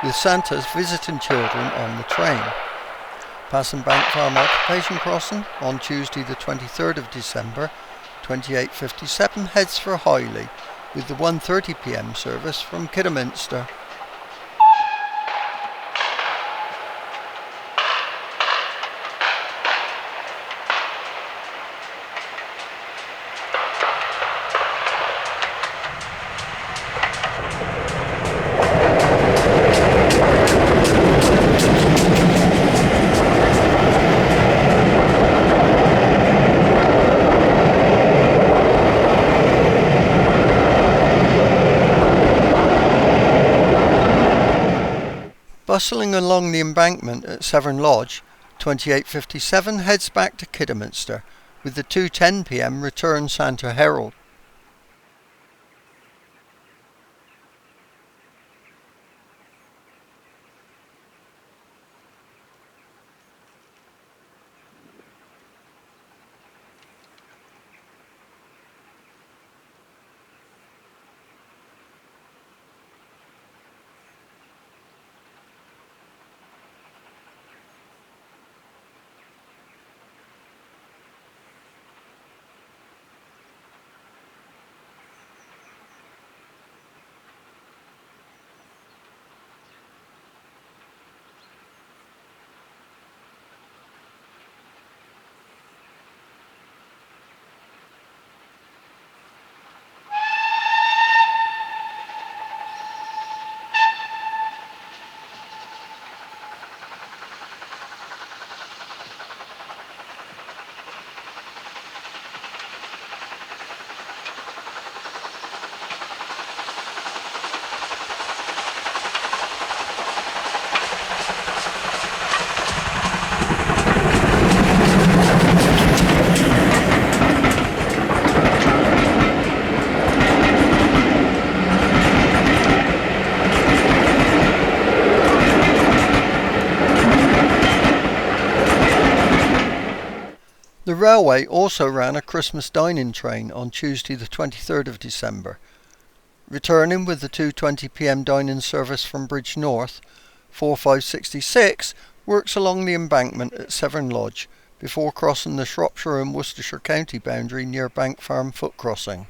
[SPEAKER 1] with Santas visiting children on the train. Passing Bank Farm Occupation Crossing on Tuesday the 23rd of December, 2857 heads for Highley, with the 1:30 p.m. service from Kidderminster. Bustling along the embankment at Severn Lodge, 2857 heads back to Kidderminster, with the 2:10 p.m. return Santa Herald. The railway also ran a Christmas dining train on Tuesday the 23rd of December. Returning with the 2:20 p.m. dining service from Bridge North, 4566 works along the embankment at Severn Lodge before crossing the Shropshire and Worcestershire county boundary near Bank Farm Foot Crossing.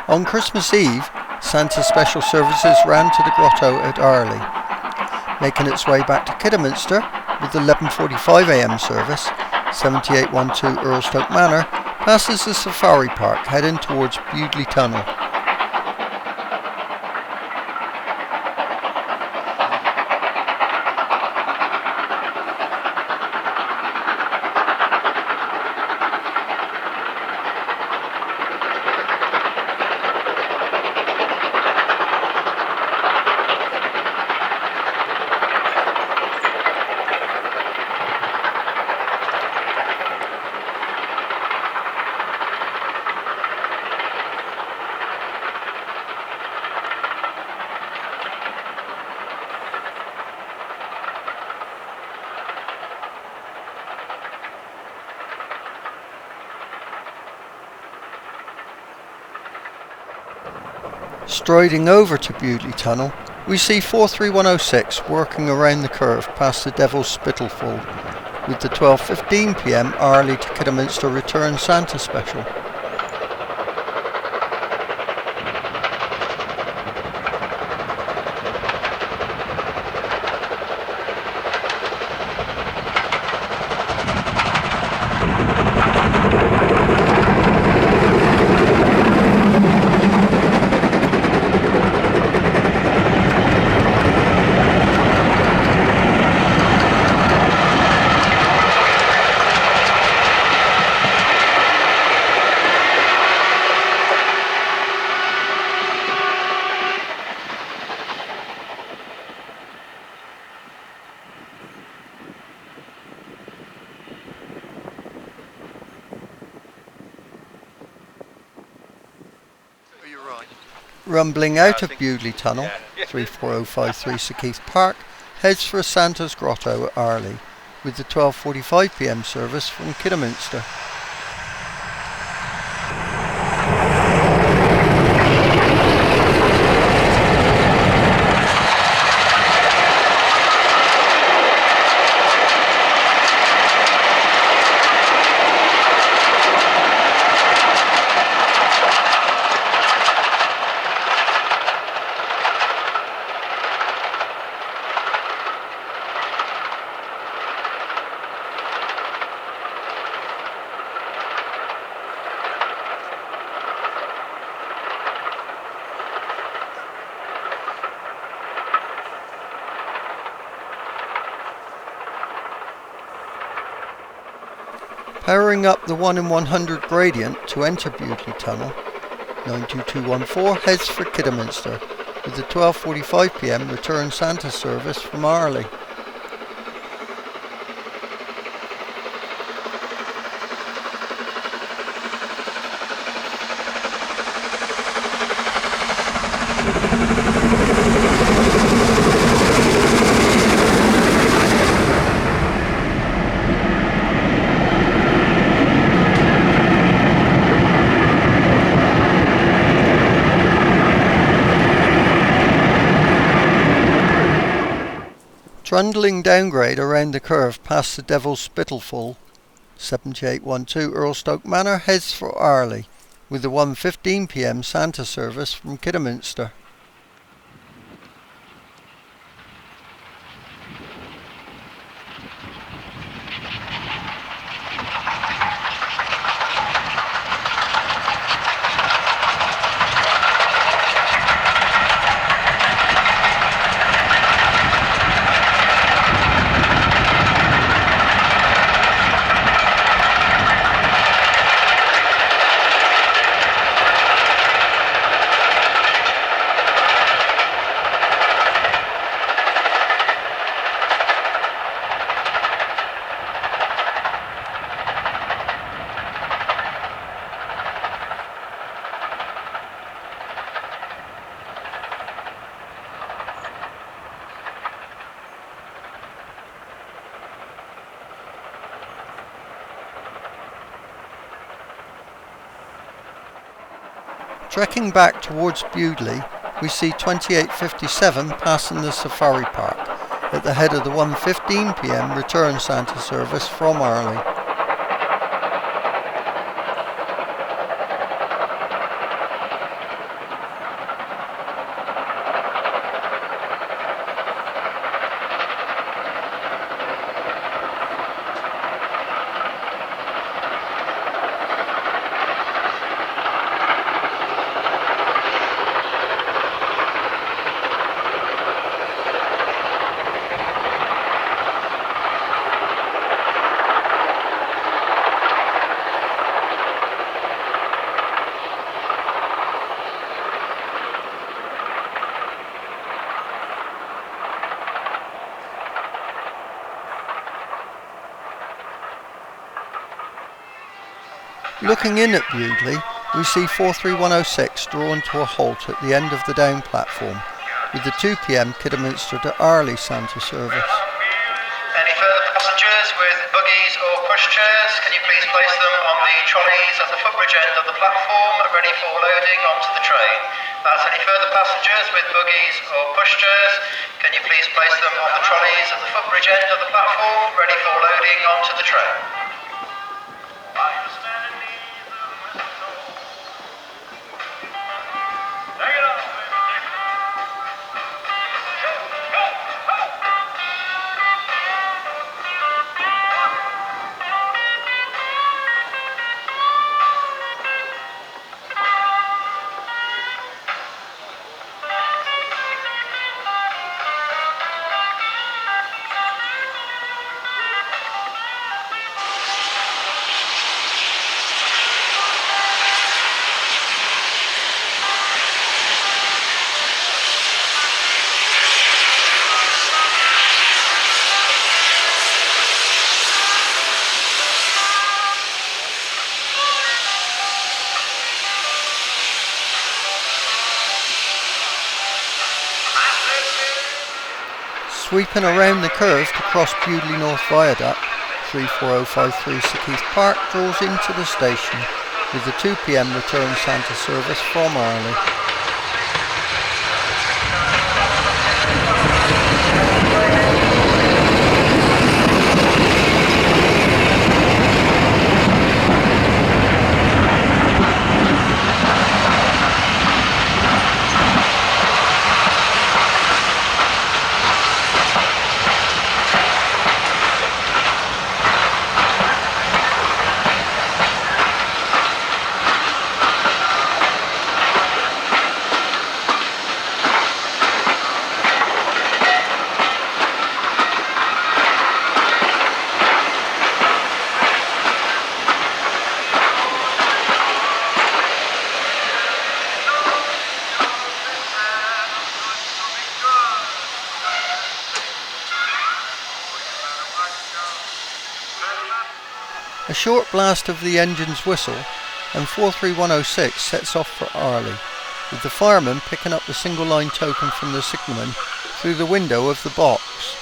[SPEAKER 1] On Christmas Eve, Santa Special Services ran to the grotto at Arley, making its way back to Kidderminster with the 11:45 a.m. service. 7812 Erlestoke Manor passes the Safari Park heading towards Bullied Tunnel. Striding over to Bullied Tunnel, we see 43106 working around the curve past the Devil's Spittleful with the 12:15 p.m. Arley to Kidderminster Return Santa special. Rumbling out of Bullied Tunnel, 34053 Sekeith Park, heads for Santa's Grotto at Arley, with the 12:45 p.m. service from Kidderminster. Powering up the 1 in 100 gradient to enter Bullied Tunnel, 92214 heads for Kidderminster with the 12:45 p.m. Return Santa service from Arley. Trundling downgrade around the curve past the Devil's Spittleful, 7812 Erlestoke Manor heads for Arley with the 1:15 p.m. Santa service from Kidderminster. Trekking back towards Bullied, we see 2857 passing the Safari Park at the head of the 1:15 p.m. Return Santa service from Arley. Looking in at Bullied, we see 43106 drawn to a halt at the end of the down platform with the 2 p.m. Kidderminster to Arley Santa service.
[SPEAKER 4] Any further passengers with buggies or push
[SPEAKER 1] pushchairs, can you please place them on the trolleys at the footbridge end of the platform, ready for loading onto the train. Any further passengers with buggies or pushchairs, can you please place them on the trolleys at the footbridge end of the platform, ready for loading onto the train. Sweeping around the curve to cross Bullied North Viaduct, 34053 Seakeith Park draws into the station with the 2 p.m. return Santa service from Arley. A short blast of the engine's whistle and 43106 sets off for Arley, with the fireman picking up the single line token from the signalman through the window of the box.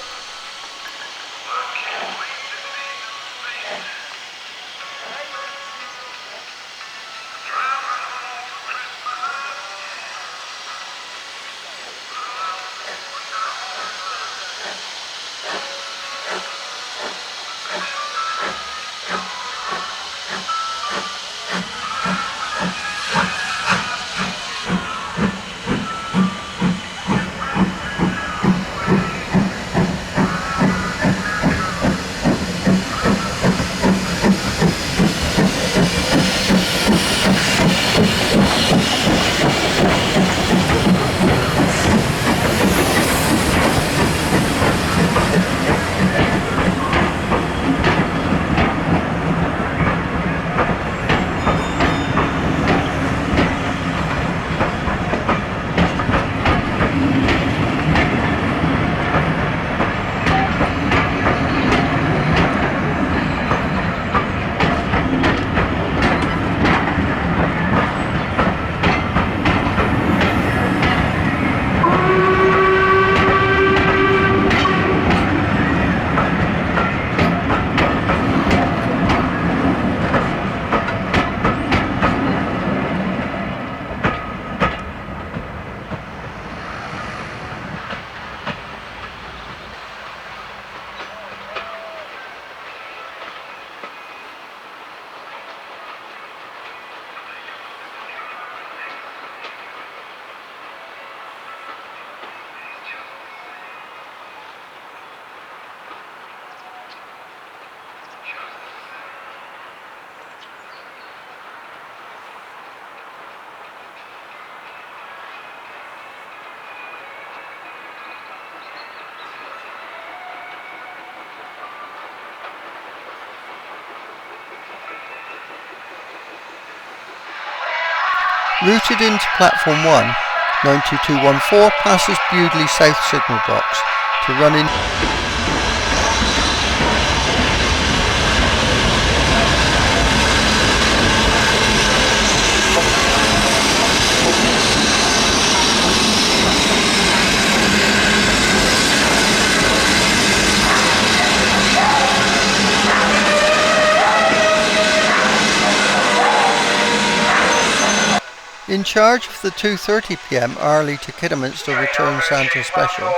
[SPEAKER 1] Routed into platform 1, 92214 passes Bullied South signal box to run in. In charge of the 2:30 p.m. Arley to Kidderminster Return Santa Special,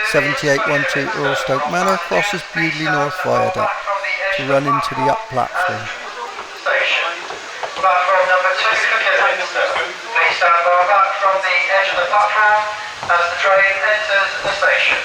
[SPEAKER 1] 7812 Erlestoke Manor crosses Bullied North Viaduct to run into the up platform.
[SPEAKER 4] Platform number 2 for Kidderminster. Please stand far back from the edge of the platform as the train enters the station.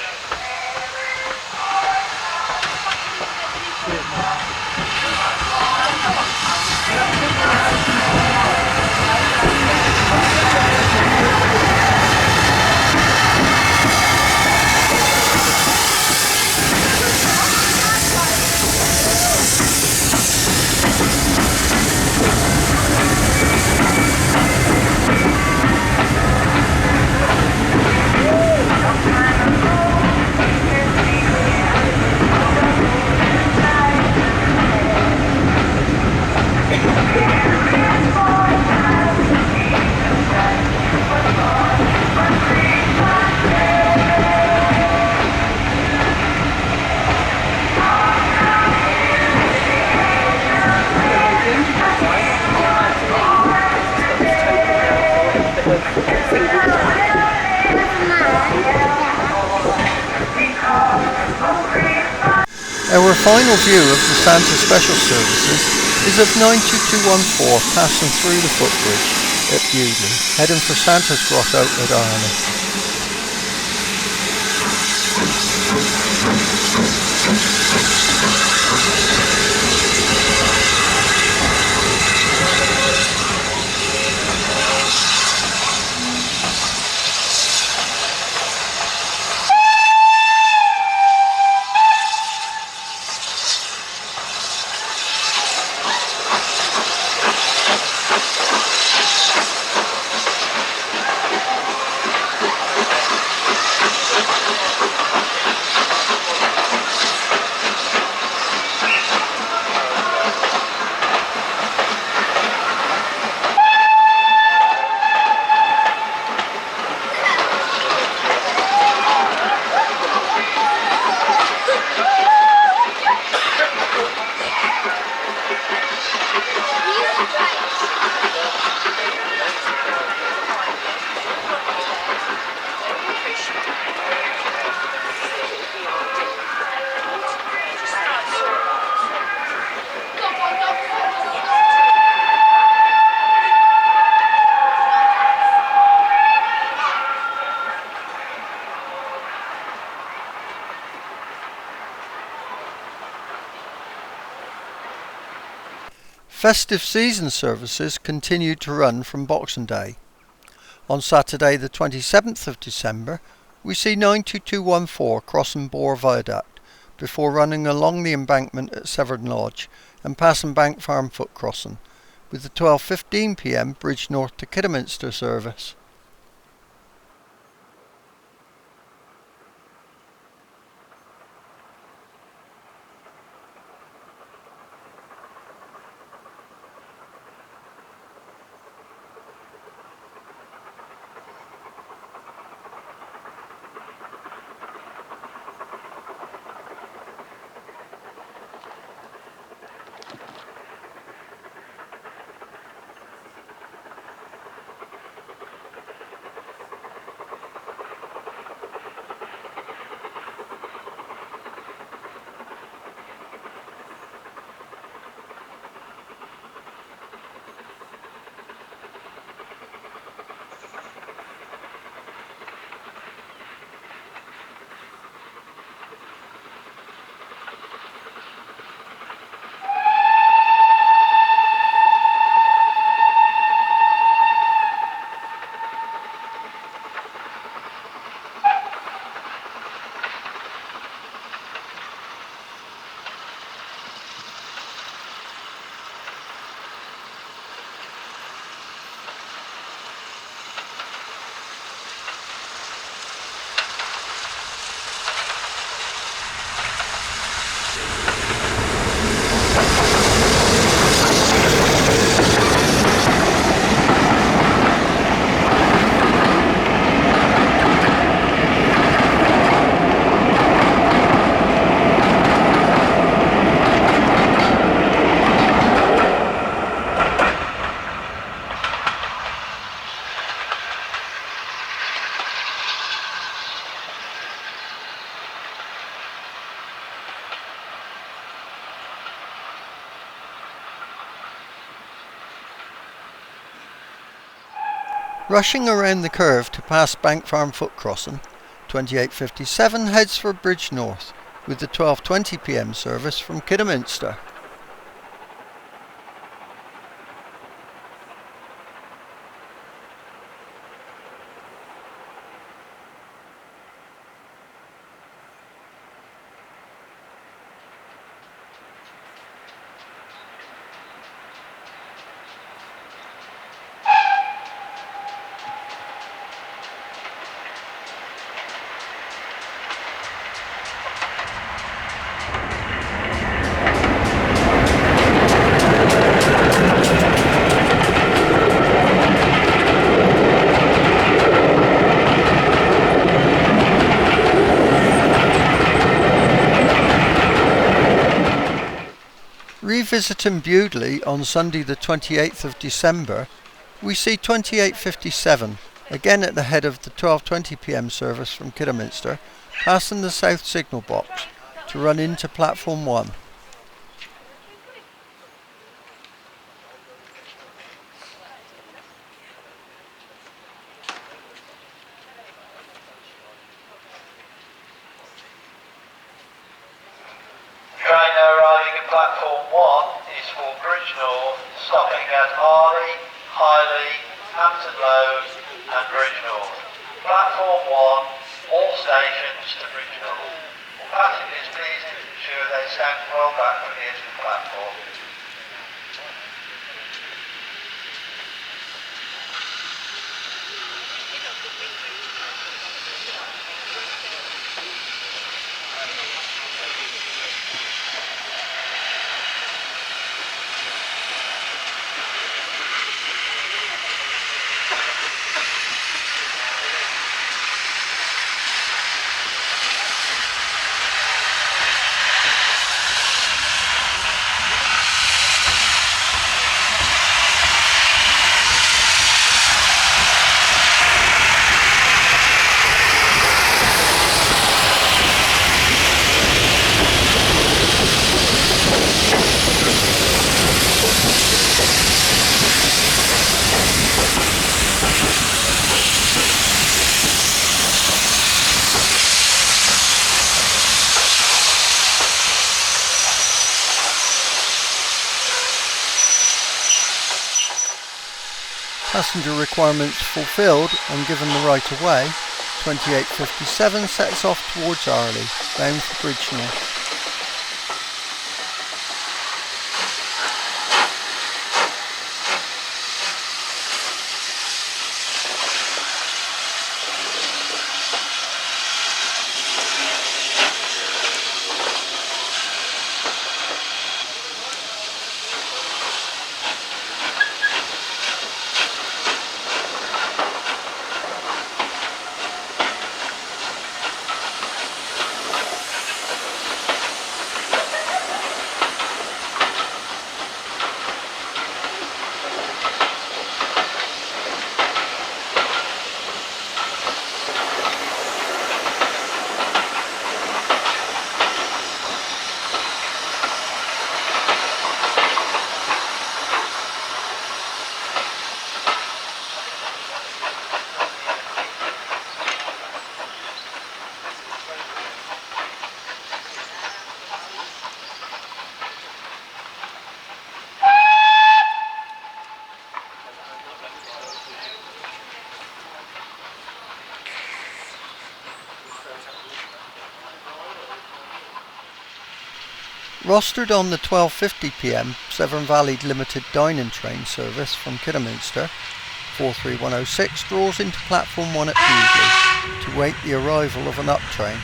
[SPEAKER 1] Our final view of the Santa Special services is of 92214 passing through the footbridge at Bullied, heading for Santa's Grotto at Arnhem. Festive season services continued to run from Boxing Day. On Saturday the 27th of December, we see 92214 crossing Bore Viaduct before running along the embankment at Severn Lodge and passing Bank Farm foot crossing, with the 12:15 p.m. Bridge North to Kidderminster service. Rushing around the curve to pass Bank Farm Foot Crossing, 2857 heads for Bridge North with the 12:20 p.m. service from Kidderminster. Revisiting Bullied on Sunday the 28th of December, we see 2857, again at the head of the 12:20 p.m. service from Kidderminster, passing the south signal box to run into platform 1.
[SPEAKER 4] Train arriving at platform 1 is for Bridge North, stopping at Arley, Highland, Hampton Road and Bridge North. Platform 1, all stations to Bridge North. Passengers, please ensure they stand well back from the edge of the platform.
[SPEAKER 1] Passenger requirements fulfilled and given the right of way, 2857 sets off towards Arley, bound for Bridge North. Rostered on the 12:50 p.m. Severn Valley Limited Dining Train service from Kidderminster, 43106 draws into platform 1 at Bullied to wait the arrival of an up train.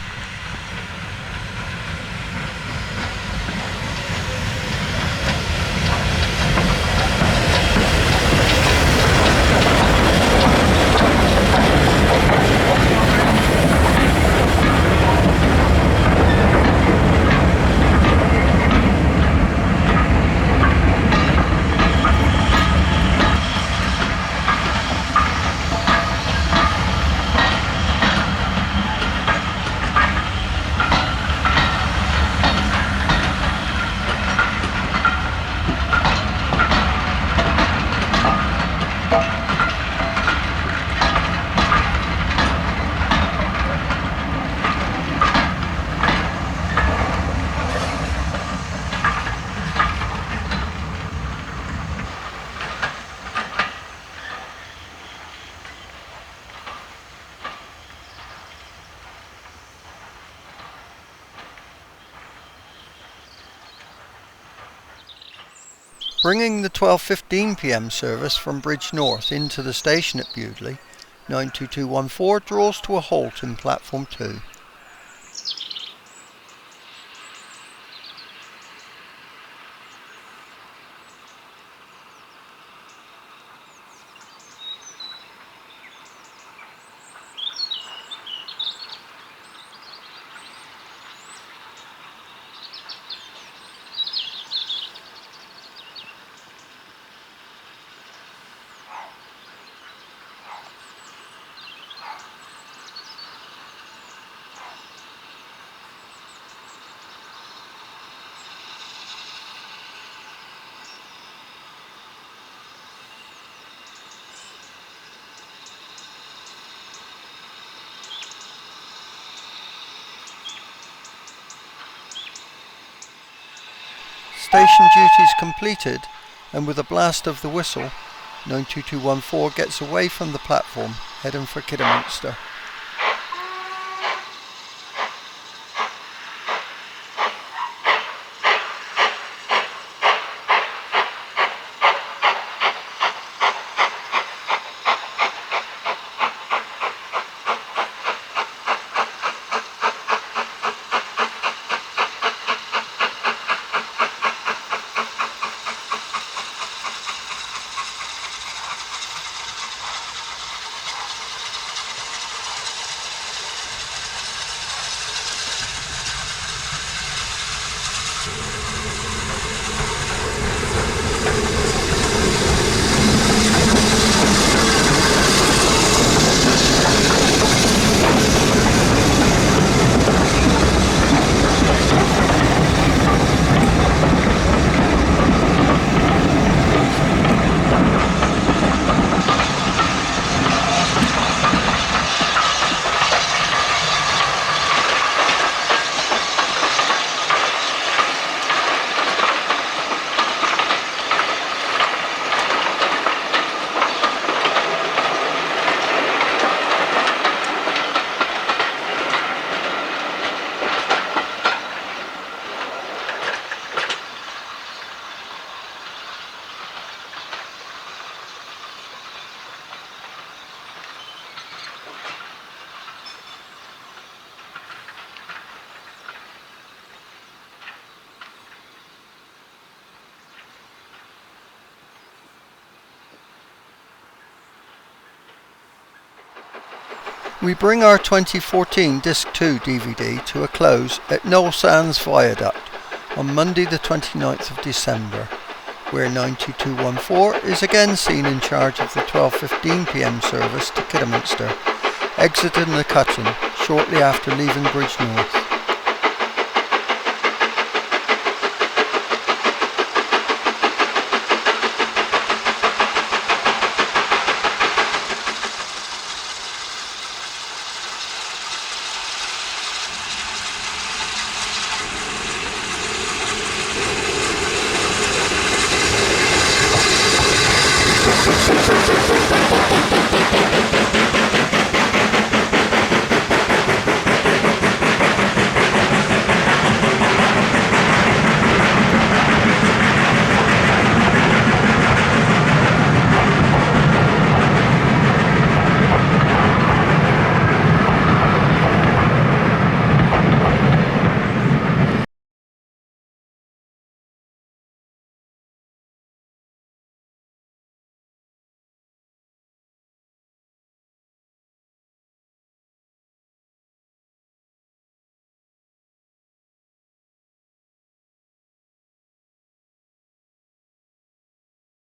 [SPEAKER 1] Bringing the 12:15 p.m. service from Bridge North into the station at Bullied, 92214 draws to a halt in platform 2. Station duties completed, and with a blast of the whistle, 92214 gets away from the platform, heading for Kidderminster. We bring our 2014 Disc 2 DVD to a close at Knoll Sands Viaduct on Monday the 29th of December, where 92214 is again seen in charge of the 12:15 p.m. service to Kidderminster, exiting the Cutting shortly after leaving Bridge North.